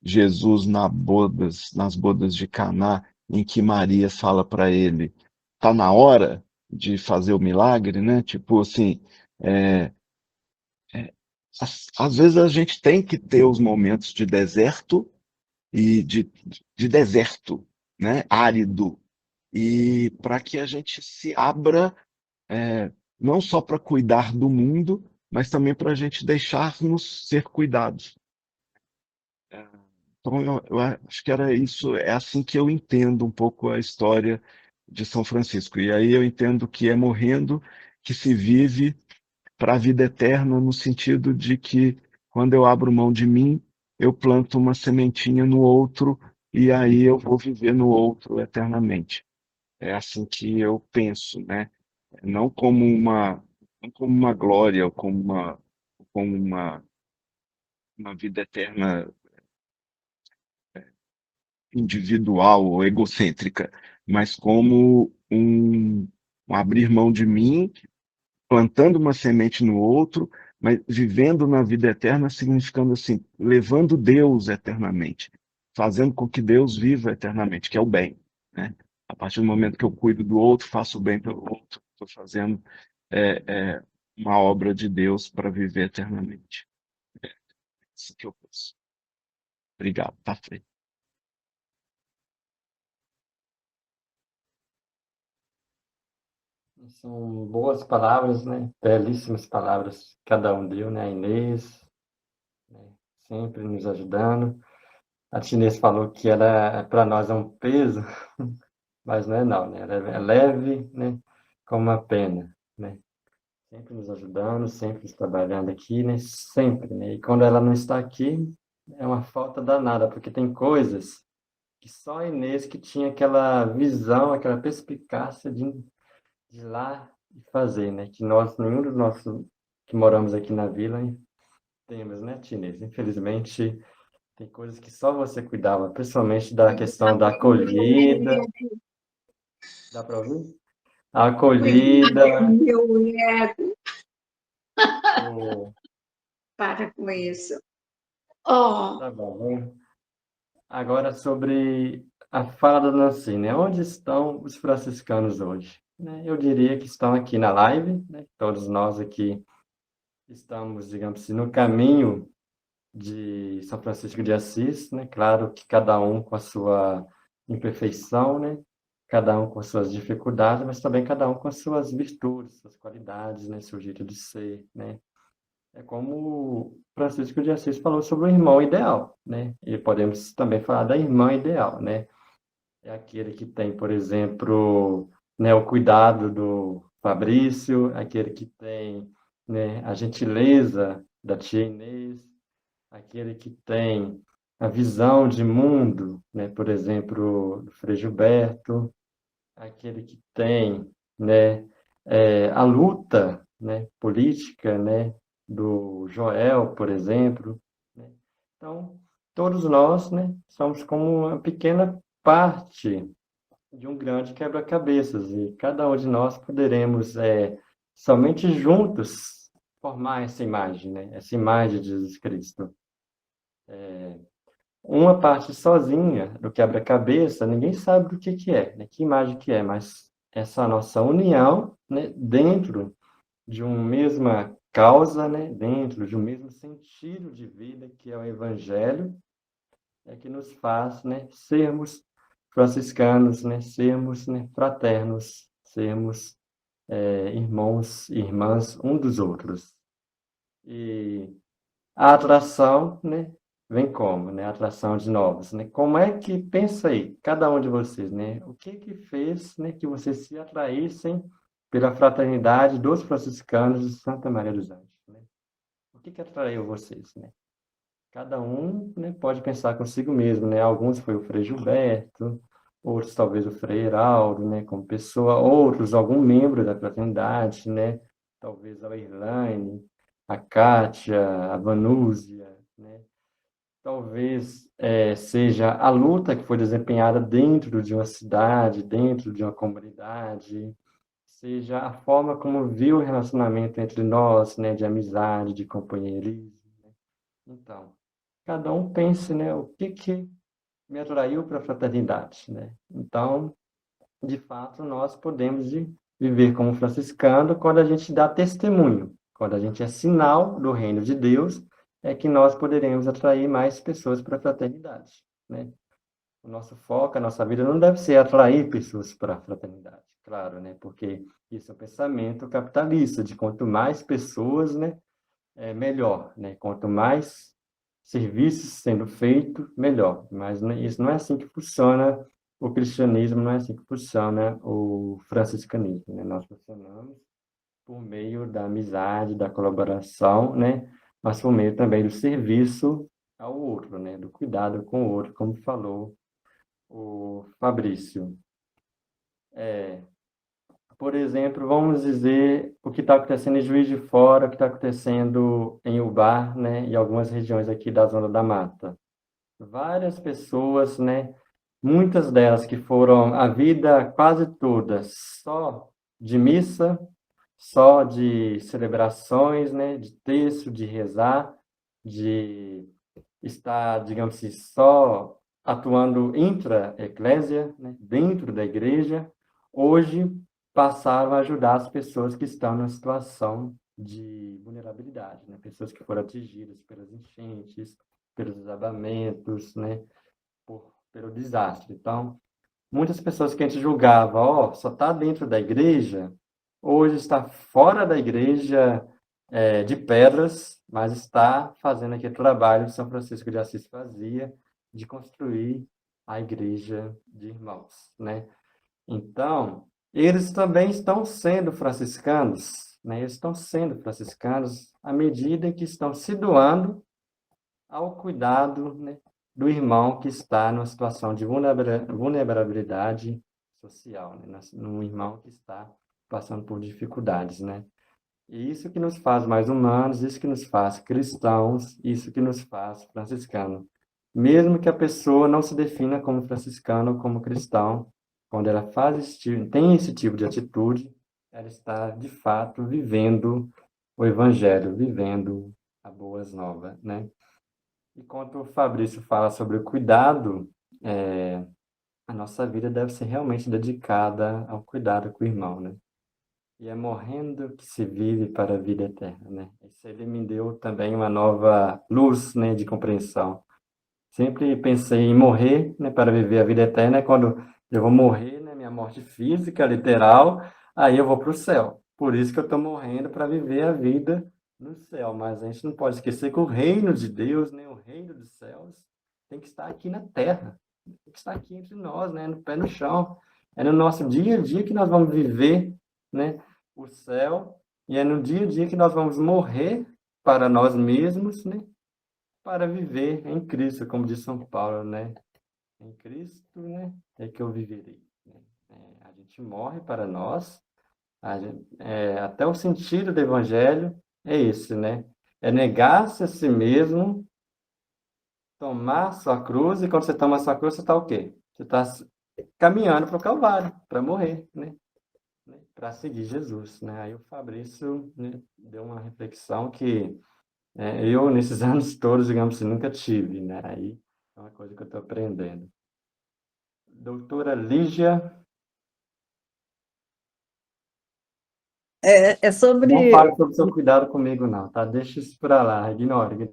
Jesus nas bodas de Caná, em que Maria fala para ele, tá na hora de fazer o milagre, né? Tipo assim, é, às vezes a gente tem que ter os momentos de deserto e de deserto, né? Árido, e para que a gente se abra, não só para cuidar do mundo, mas também para a gente deixar-nos ser cuidados. Então, eu acho que era isso, é assim que eu entendo um pouco a história de São Francisco. E aí eu entendo que é morrendo que se vive para a vida eterna, no sentido de que quando eu abro mão de mim, eu planto uma sementinha no outro e aí eu vou viver no outro eternamente. É assim que eu penso, né? Não como uma glória, ou como uma vida eterna individual ou egocêntrica, mas como um abrir mão de mim, plantando uma semente no outro, mas vivendo na vida eterna, significando assim, levando Deus eternamente, fazendo com que Deus viva eternamente, que é o bem, né? A partir do momento que eu cuido do outro, faço o bem pelo outro, estou fazendo é, é, uma obra de Deus para viver eternamente. É isso que eu penso. Obrigado, tá feito. São boas palavras, né? Belíssimas palavras que cada um deu, né? A Inês, né? Sempre nos ajudando. A Tinês falou que ela, para nós, é um peso, mas não é não, né? Ela é leve, né? Como uma pena, né? Sempre nos ajudando, sempre trabalhando aqui, né? Sempre, né? E quando ela não está aqui, é uma falta danada, porque tem coisas que só a Inês que tinha aquela visão, aquela perspicácia de ir lá e fazer, né? Que nós, nenhum dos nossos que moramos aqui na vila, temos, né, Tinês? Infelizmente, tem coisas que só você cuidava, principalmente da questão da acolhida. Dá para ouvir? A acolhida. Meu ego, o- para com isso. Oh, Tá bom, vamos. Agora sobre a fala da Nancy, né? Onde estão os franciscanos hoje? Né? Eu diria que estão aqui na live, né? Todos nós aqui estamos, digamos assim, no caminho de São Francisco de Assis, né? Claro que cada um com a sua imperfeição, né? Cada um com as suas dificuldades, mas também cada um com as suas virtudes, suas qualidades, né? Seu jeito de ser, né? É como Francisco de Assis falou sobre o irmão ideal, né? E podemos também falar da irmã ideal, né? É aquele que tem, por exemplo, né, o cuidado do Fabrício, aquele que tem, né, a gentileza da tia Inês, aquele que tem a visão de mundo, né, por exemplo, do Frei Gilberto, aquele que tem, né, a luta, né, política, né, do Joel, por exemplo, né? Então, todos nós, né, somos como uma pequena parte de um grande quebra-cabeças e cada um de nós poderemos somente juntos formar essa imagem, né? Essa imagem de Jesus Cristo. Uma parte sozinha do quebra-cabeça, ninguém sabe do que é, né? Que imagem que é, mas essa nossa união, né, dentro de uma mesma causa, né, dentro de um mesmo sentido de vida, que é o Evangelho, é que nos faz, né, sermos franciscanos, né, sermos, né, fraternos, sermos irmãos e irmãs um dos outros. E a atração, né, vem como, né, a atração de novos, né? Como é que, pensa aí, cada um de vocês, né, o que fez, né, que vocês se atraíssem pela fraternidade dos franciscanos de Santa Maria dos Anjos, né? O que atraiu vocês, né? Cada um, né, pode pensar consigo mesmo, né? Alguns foi o Frei Gilberto, outros talvez o Frei Heraldo, né, como pessoa, outros algum membro da fraternidade, né? Talvez a Irlane, a Kátia, a Vanúzia, né? Talvez seja a luta que foi desempenhada dentro de uma cidade, dentro de uma comunidade, seja a forma como viu o relacionamento entre nós, né, de amizade, de companheirismo. Então, cada um pense, né, o que me atraiu para a fraternidade, né? Então, de fato, nós podemos viver como franciscano quando a gente dá testemunho, quando a gente é sinal do reino de Deus, é que nós poderemos atrair mais pessoas para a fraternidade, né? O nosso foco, a nossa vida não deve ser atrair pessoas para a fraternidade, claro, né? Porque isso é um pensamento capitalista, de quanto mais pessoas, né, melhor, né? Quanto mais serviços sendo feito, melhor. Mas isso não é assim que funciona o cristianismo, não é assim que funciona o franciscanismo, né? Nós funcionamos por meio da amizade, da colaboração, né? Mas por meio também do serviço ao outro, né? Do cuidado com o outro, como falou o Fabrício. Por exemplo, vamos dizer o que está acontecendo em Juiz de Fora, o que está acontecendo em Ubar, né, e algumas regiões aqui da Zona da Mata. Várias pessoas, né, muitas delas que foram a vida quase toda só de missa, só de celebrações, né, de texto, de rezar, de estar, digamos assim, só atuando intra-eclésia, né, dentro da igreja, hoje passaram a ajudar as pessoas que estão numa situação de vulnerabilidade, né? Pessoas que foram atingidas pelas enchentes, pelos desabamentos, né? Pelo desastre. Então, muitas pessoas que a gente julgava, ó, só está dentro da igreja, hoje está fora da igreja, de pedras, mas está fazendo aquele trabalho que São Francisco de Assis fazia, de construir a igreja de irmãos, né? Então, eles também estão sendo franciscanos, né? Eles estão sendo franciscanos à medida em que estão se doando ao cuidado, né, do irmão que está numa situação de vulnerabilidade social, né? Num irmão que está passando por dificuldades, né? E isso que nos faz mais humanos, isso que nos faz cristãos, isso que nos faz franciscanos. Mesmo que a pessoa não se defina como franciscano ou como cristão, quando ela tem esse tipo de atitude, ela está, de fato, vivendo o Evangelho, vivendo a Boas Novas, né? E quando o Fabrício fala sobre o cuidado, a nossa vida deve ser realmente dedicada ao cuidado com o irmão, né? E é morrendo que se vive para a vida eterna, né? Isso ele me deu também uma nova luz, né, de compreensão. Sempre pensei em morrer, né, para viver a vida eterna, quando eu vou morrer, né, minha morte física, literal, aí eu vou para o céu. Por isso que eu estou morrendo para viver a vida no céu. Mas a gente não pode esquecer que o reino de Deus, né, o reino dos céus, tem que estar aqui na terra, tem que estar aqui entre nós, né, no pé no chão. É no nosso dia a dia que nós vamos viver, né, o céu, e é no dia a dia que nós vamos morrer para nós mesmos, né, para viver em Cristo, como diz São Paulo, né? Em Cristo, né, é que eu viverei, né? A gente morre para nós, até o sentido do Evangelho é esse, né? É negar-se a si mesmo, tomar sua cruz, e quando você toma sua cruz, você está o quê? Você está caminhando para o Calvário, para morrer, né? para seguir Jesus, né? Aí o Fabrício, né, deu uma reflexão que eu, nesses anos todos, digamos assim, nunca tive, né? Aí é uma coisa que eu estou aprendendo. Doutora Lígia, É não sobre. fale sobre o seu cuidado comigo, não, tá? Deixa isso para lá, ignore.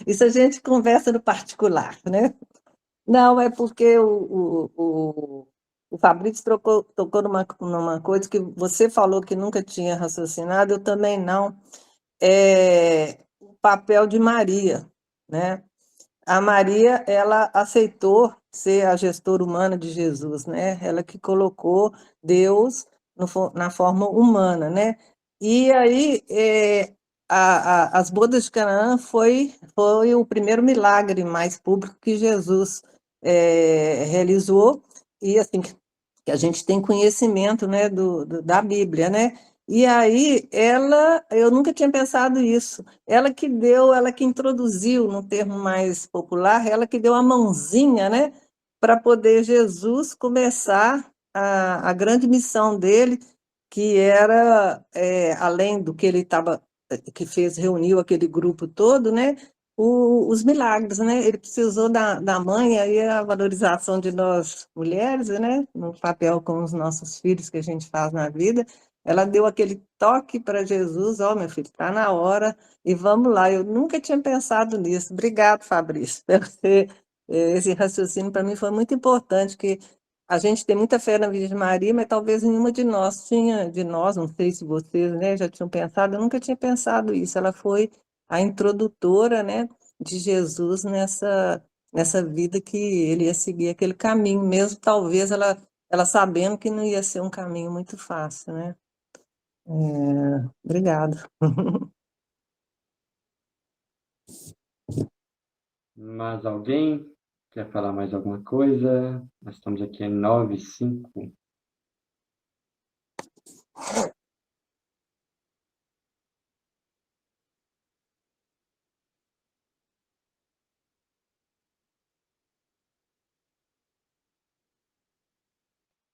Isso a gente conversa no particular, né? Não, é porque o Fabrício tocou numa coisa que você falou que nunca tinha raciocinado, eu também não. É o papel de Maria, né? A Maria, ela aceitou ser a gestora humana de Jesus, né? Ela que colocou Deus na forma humana, né? E aí, as bodas de Canaã foi o primeiro milagre mais público que Jesus realizou, e assim, que a gente tem conhecimento, né, da Bíblia, né? E aí, eu nunca tinha pensado isso. Ela que introduziu, no termo mais popular, ela que deu a mãozinha, né, para poder Jesus começar a grande missão dele, que era, além do que ele estava, que fez, reuniu aquele grupo todo, né, os milagres, né? Ele precisou da mãe, aí a valorização de nós mulheres, né, no papel com os nossos filhos que a gente faz na vida. Ela deu aquele toque para Jesus, ó, meu filho, está na hora, e vamos lá. Eu nunca tinha pensado nisso. Obrigado, Fabrício, porque esse raciocínio para mim foi muito importante, que a gente tem muita fé na Virgem Maria, mas talvez nenhuma de nós tinha, não sei se vocês, né, já tinham pensado, eu nunca tinha pensado isso. Ela foi a introdutora, né, de Jesus nessa vida, que ele ia seguir aquele caminho, mesmo talvez ela sabendo que não ia ser um caminho muito fácil, né? Obrigada. Mais alguém quer falar mais alguma coisa? Nós estamos aqui em 9h05.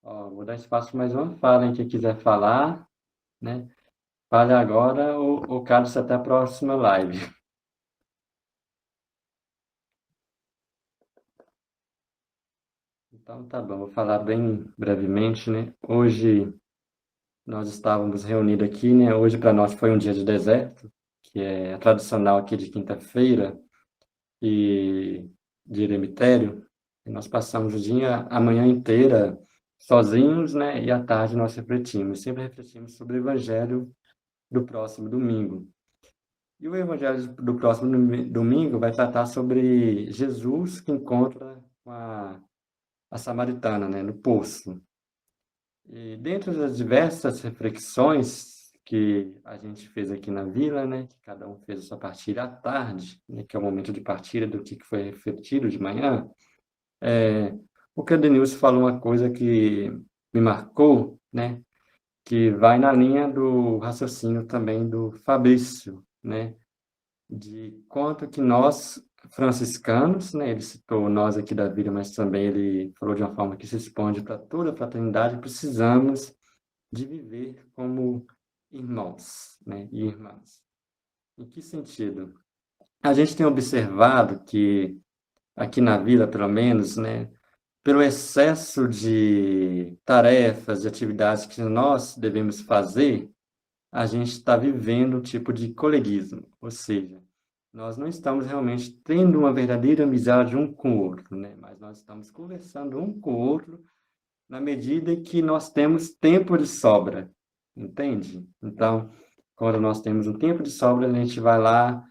Ó, vou dar espaço para mais uma fala, hein? Quem quiser falar, né? Fale agora ou cale-se até a próxima live. Então, tá bom, vou falar bem brevemente, né? Hoje nós estávamos reunidos aqui, né? Hoje para nós foi um dia de deserto, que é tradicional aqui de quinta-feira e de eremitério. E nós passamos o dia, a manhã inteira sozinhos, né? E à tarde nós refletimos, sempre refletimos sobre o Evangelho do próximo domingo. E o Evangelho do próximo domingo vai tratar sobre Jesus que encontra com a samaritana, né, no poço. E dentro das diversas reflexões que a gente fez aqui na vila, né, que cada um fez a sua partilha à tarde, né, que é o momento de partilha do que foi refletido de manhã, o Candenilson falou uma coisa que me marcou, né, que vai na linha do raciocínio também do Fabrício, né, de quanto que nós, franciscanos, né, ele citou nós aqui da Vila, mas também ele falou de uma forma que se expande para toda a fraternidade, precisamos de viver como irmãos, né, e irmãs. Em que sentido? A gente tem observado que, aqui na Vila, pelo menos, né, pelo excesso de tarefas, de atividades que nós devemos fazer, a gente está vivendo um tipo de coleguismo, ou seja, nós não estamos realmente tendo uma verdadeira amizade um com o outro, né? Mas nós estamos conversando um com o outro na medida que nós temos tempo de sobra, entende? Então, quando nós temos um tempo de sobra, a gente vai lá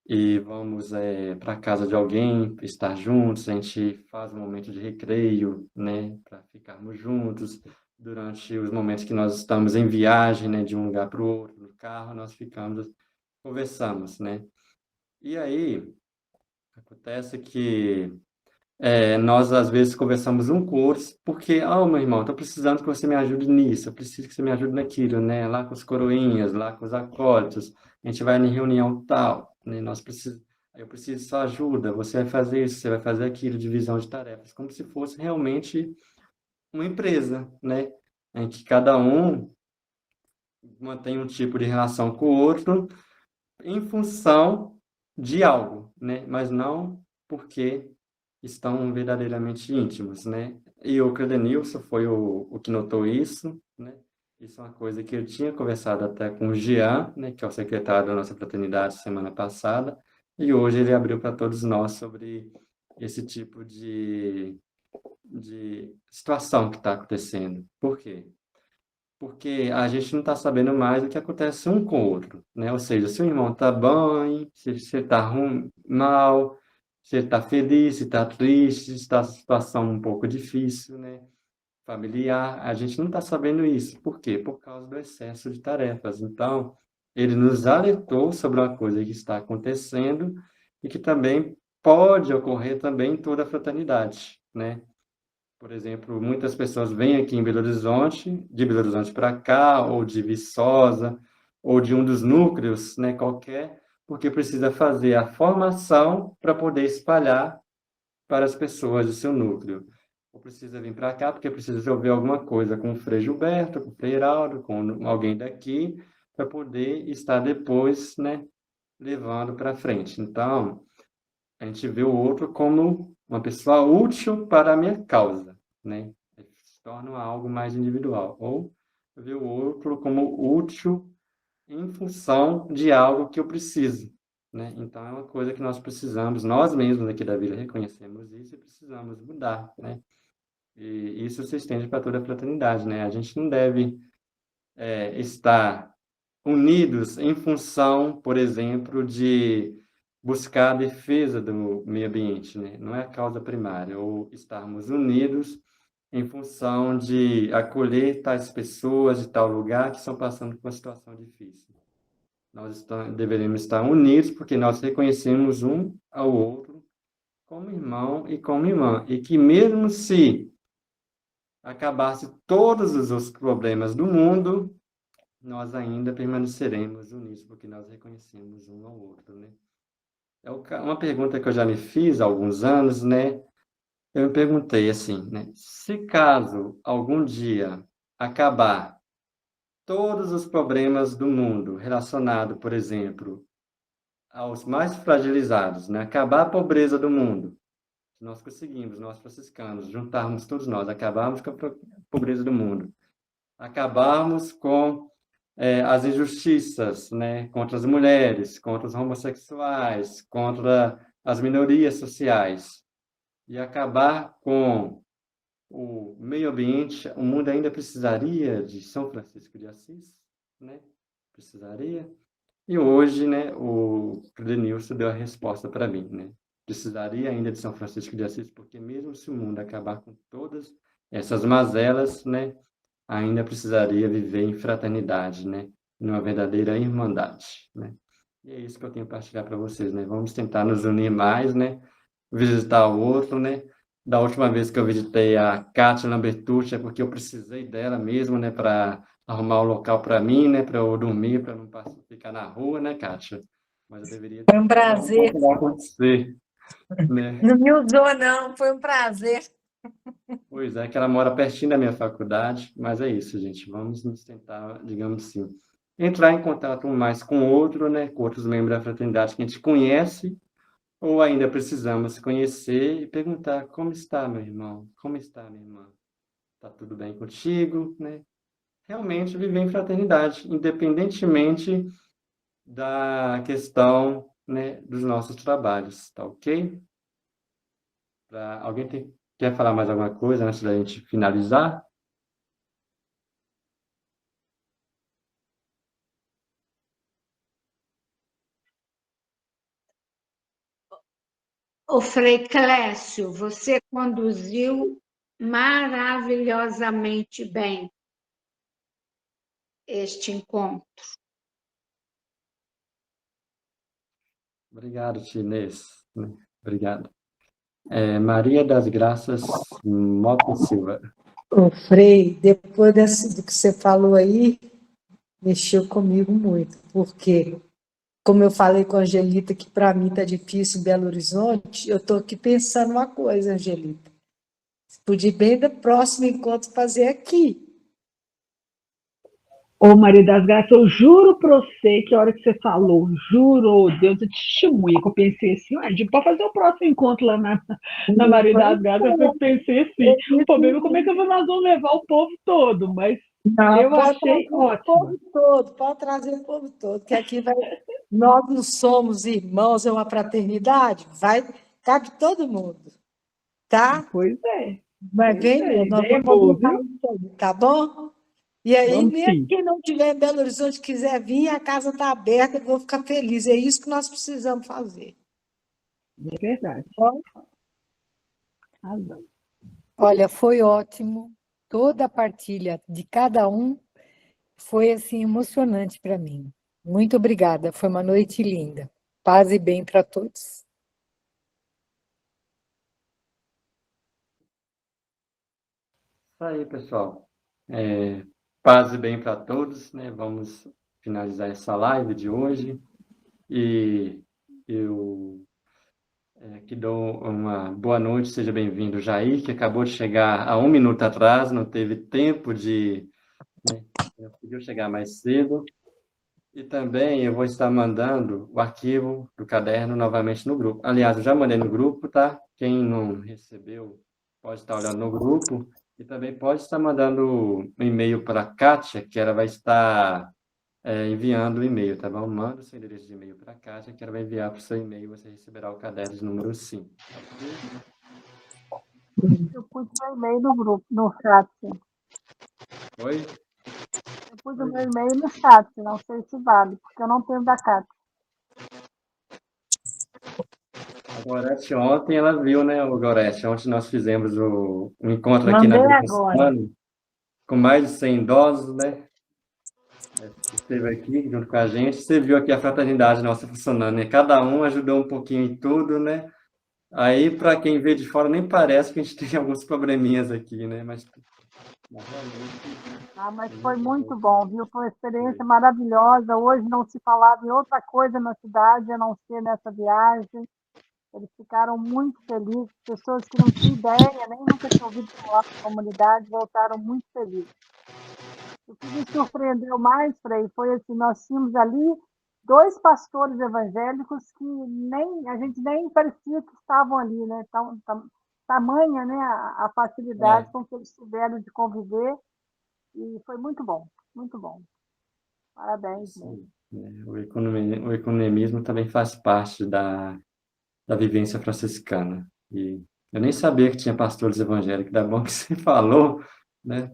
e vamos para a casa de alguém, estar juntos, a gente faz um momento de recreio, né, para ficarmos juntos. Durante os momentos que nós estamos em viagem, né, de um lugar para o outro, no carro, nós ficamos, conversamos, né? E aí, acontece que nós, às vezes, conversamos um com o outro, porque, meu irmão, estou precisando que você me ajude nisso, eu preciso que você me ajude naquilo, né? Lá com os coroinhas, lá com os acólitos, a gente vai em reunião tal, né? Eu preciso de sua ajuda, você vai fazer isso, você vai fazer aquilo, divisão de tarefas, como se fosse realmente uma empresa, né? em que cada um mantém um tipo de relação com o outro em função de algo, né? Mas não porque estão verdadeiramente íntimos, né? E o Credenilson foi o que notou isso, né? Isso é uma coisa que eu tinha conversado até com o Jean, né, que é o secretário da nossa fraternidade semana passada, e hoje ele abriu para todos nós sobre esse tipo de situação que está acontecendo. Por quê? Porque a gente não está sabendo mais o que acontece um com o outro, né? Ou seja, se o irmão está bem, se você está mal, se ele está feliz, se está triste, se está numa situação um pouco difícil, né? Familiar, a gente não está sabendo isso. Por quê? Por causa do excesso de tarefas. Então, ele nos alertou sobre uma coisa que está acontecendo e que também pode ocorrer também em toda a fraternidade, né? Por exemplo, muitas pessoas vêm aqui em Belo Horizonte, de Belo Horizonte para cá, ou de Viçosa, ou de um dos núcleos, né, qualquer, porque precisa fazer a formação para poder espalhar para as pessoas do seu núcleo. Ou precisa vir para cá porque precisa resolver alguma coisa com o Frei Gilberto, com o Frei Heraldo, com alguém daqui, para poder estar depois, né, levando para frente. Então, a gente vê o outro como uma pessoa útil para a minha causa, né? Se torna algo mais individual. Ou ver o outro como útil em função de algo que eu preciso, né? Então, é uma coisa que nós precisamos, nós mesmos aqui da Vila reconhecemos isso e precisamos mudar, né? E isso se estende para toda a fraternidade, né? A gente não deve estar unidos em função, por exemplo, de buscar a defesa do meio ambiente, né? Não é a causa primária, ou estarmos unidos em função de acolher tais pessoas de tal lugar que estão passando por uma situação difícil. Nós deveremos estar unidos porque nós reconhecemos um ao outro como irmão e como irmã, e que mesmo se acabasse todos os outros problemas do mundo, nós ainda permaneceremos unidos, porque nós reconhecemos um ao outro, né? É uma pergunta que eu já me fiz há alguns anos, né? Eu me perguntei assim, né? Se caso algum dia acabar todos os problemas do mundo relacionados, por exemplo, aos mais fragilizados, né? Acabar a pobreza do mundo, nós conseguimos, nós franciscanos, juntarmos todos nós, acabarmos com a pobreza do mundo, acabarmos com as injustiças, né, contra as mulheres, contra os homossexuais, contra as minorias sociais, e acabar com o meio ambiente, o mundo ainda precisaria de São Francisco de Assis, né? Precisaria. E hoje, né, o Denilson deu a resposta para mim, né? Precisaria ainda de São Francisco de Assis, porque mesmo se o mundo acabar com todas essas mazelas, né, ainda precisaria viver em fraternidade, né? Numa verdadeira irmandade, né? E é isso que eu tenho a partilhar para vocês, né? Vamos tentar nos unir mais, né? Visitar o outro, né? Da última vez que eu visitei a Kátia Lambertucci, é porque eu precisei dela mesmo, né? Para arrumar um local para mim, né? Para eu dormir, para não ficar na rua, né, Kátia? Mas eu deveria Foi um prazer. acontecer, né? Não me usou, não, foi um prazer. Pois é, que ela mora pertinho da minha faculdade, mas é isso, gente. Vamos nos tentar, digamos assim, entrar em contato um mais com o outro, né? Com outros membros da fraternidade que a gente conhece, ou ainda precisamos conhecer e perguntar: como está, meu irmão? Como está, minha irmã? Está tudo bem contigo, né? Realmente viver em fraternidade, independentemente da questão, né, dos nossos trabalhos, tá ok? Alguém quer falar mais alguma coisa antes da gente finalizar? O Frei Clécio, você conduziu maravilhosamente bem este encontro. Obrigado, Inês. Obrigado. Maria das Graças Mota Silva. Ô, Frei, depois do que você falou aí, mexeu comigo muito, porque, como eu falei com a Angelita, que para mim está difícil em Belo Horizonte, eu estou aqui pensando uma coisa, Angelita. Podia bem do próximo encontro fazer aqui. Ô, Maria das Graças, eu juro pra você que a hora que você falou, juro, Deus, eu testemunha, que eu pensei assim, a gente pode fazer o próximo encontro lá na Maria das Graças, eu pensei assim, pô, mesmo como é que nós vamos levar o povo todo, mas Não, eu pode achei trazer o ótimo. povo todo, pode trazer o povo todo, que aqui vai. Nós não somos irmãos, é uma fraternidade, vai, cabe todo mundo, tá? Pois é, Mas vem mesmo, nós ideia é vamos boa, combinar viu? isso aí, tá bom? E aí, Vamos mesmo sim, quem não estiver em Belo Horizonte quiser vir, a casa está aberta, eu vou ficar feliz. É isso que nós precisamos fazer. é verdade. Tá bom? Razão. Olha, foi ótimo. Toda a partilha de cada um foi assim emocionante para mim. Muito obrigada. Foi uma noite linda. Paz e bem para todos. Isso aí, pessoal. Paz e bem para todos, né? Vamos finalizar essa live de hoje. E eu que dou uma boa noite, seja bem-vindo, Jair, que acabou de chegar há 1 minuto atrás, não teve tempo de, né, não conseguiu chegar mais cedo. E também eu vou estar mandando o arquivo do caderno novamente no grupo. Aliás, eu já mandei no grupo, tá? Quem não recebeu pode estar olhando no grupo e também pode estar mandando um e-mail para a Kátia, que ela vai estar enviando o e-mail, tá bom? Manda o seu endereço de e-mail para a Kátia, que ela vai enviar para o seu e-mail, você receberá o caderno de número 5. Eu pus meu e-mail no grupo, no chat. Oi? Eu pus o meu e-mail no chat, não sei se vale, porque eu não tenho da Cátia. A Gorete ontem, ela viu, né, o Gorete? Ontem nós fizemos um encontro aqui na Mandei Vila agora. Franciscana, com mais de 100 idosos, né? Esteve aqui junto com a gente. Você viu aqui a fraternidade nossa funcionando, né? Cada um ajudou um pouquinho em tudo, né? Aí, para quem vê de fora, nem parece que a gente tem alguns probleminhas aqui, né? Mas realmente. Mas foi muito bom, viu? Foi uma experiência maravilhosa. Hoje não se falava em outra coisa na cidade, a não ser nessa viagem. Eles ficaram muito felizes. Pessoas que não tinham ideia, nem nunca tinham ouvido falar da comunidade, voltaram muito felizes. O que me surpreendeu mais, Frei, foi assim, nós tínhamos ali 2 pastores evangélicos que a gente nem parecia que estavam ali, né? Tamanha, né, a facilidade com que eles tiveram de conviver, e foi muito bom, muito bom. Parabéns mesmo. O ecumenismo também faz parte da vivência franciscana. E eu nem sabia que tinha pastores evangélicos, da bom que você falou, né?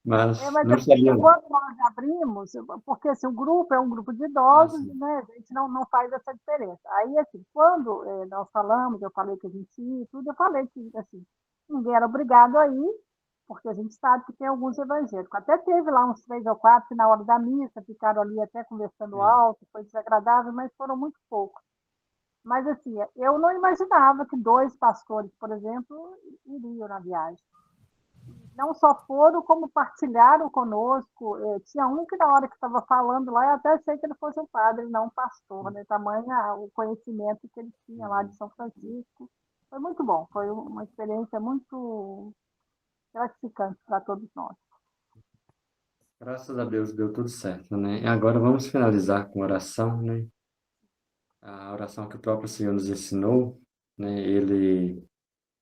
Mas Mas não é sabia. porque quando nós abrimos, porque assim, o grupo é um grupo de idosos, né? A gente não faz essa diferença. Aí, assim, quando nós falamos, eu falei que a gente ia e tudo, eu falei que assim, ninguém era obrigado a ir, porque a gente sabe que tem alguns evangélicos. Até teve lá uns 3 ou 4 que na hora da missa ficaram ali até conversando alto, foi desagradável, mas foram muito poucos. Mas assim, eu não imaginava que 2 pastores, por exemplo, iriam na viagem. Não só foram, como partilharam conosco. Tinha um que, na hora que estava falando lá, eu até achei que ele fosse um padre, não um pastor, né? Tamanha o conhecimento que ele tinha lá de São Francisco. Foi muito bom, foi uma experiência muito gratificante para todos nós. Graças a Deus deu tudo certo, né? E agora vamos finalizar com oração, né? A oração que o próprio Senhor nos ensinou, né?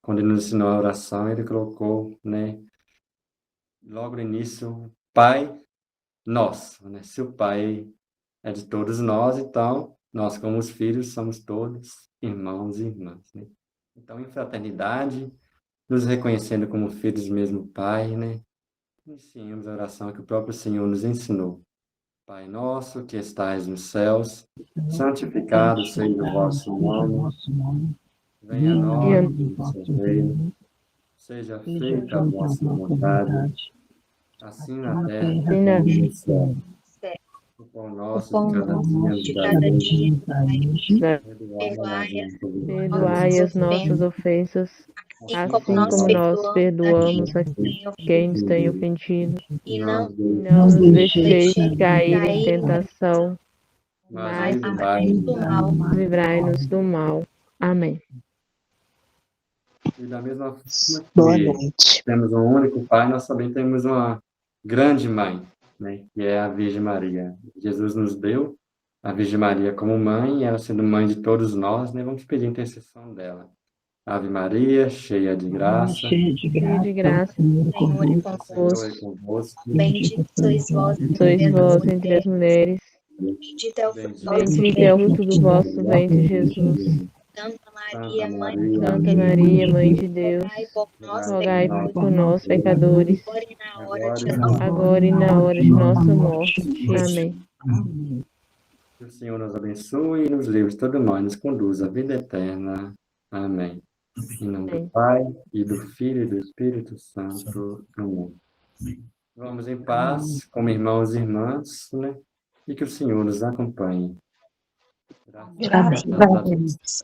Quando ele nos ensinou a oração, ele colocou, né? Logo no início, Pai Nosso, né? Se o Pai é de todos nós, então nós, como os filhos, somos todos irmãos e irmãs, né? Então, em fraternidade, nos reconhecendo como filhos do mesmo Pai, né? Iniciemos a oração que o próprio Senhor nos ensinou. Pai nosso, que estais nos céus, santificado seja o vosso nome. Venha a nós o vosso reino. Seja feita a vossa vontade, assim na terra como no céu. O pão nosso de cada dia perdoai as nossas ofensas, assim como nós perdoamos a quem nos tem ofendido. e Não nos deixeis cair em tentação, mas livrai-nos do mal. Amém. E da mesma forma que temos um único Pai, nós também temos uma grande Mãe, né, que é a Virgem Maria. Jesus nos deu a Virgem Maria como mãe, e ela sendo mãe de todos nós, né, vamos pedir a intercessão dela. Ave Maria, cheia de graça, Cheia de Cheio de graça, graça, o Senhor é Senhor é convosco. o Senhor é convosco. convosco, Bendita sois vós entre sois as vós entre as mulheres. mulheres, Bendito é o fruto do vosso bendito é o ventre, fruto do vosso ventre, Jesus. Santa Maria, Santa Mãe Maria, de Santa Deus, Maria, Mãe de Deus, rogai por nós, rogai pecadores, por nós, pecadores, agora e na hora agora de e nossa agora e na hora de nossa morte. Amém. Amém. que o Senhor nos abençoe e nos livre de todo mal e nos conduz à vida eterna. Amém. Em nome do Amém. Pai, e do Filho e do Espírito Santo. Amém. Vamos em paz, como irmãos e irmãs, né? E que o Senhor nos acompanhe. Graças Graças a a Deus. Deus.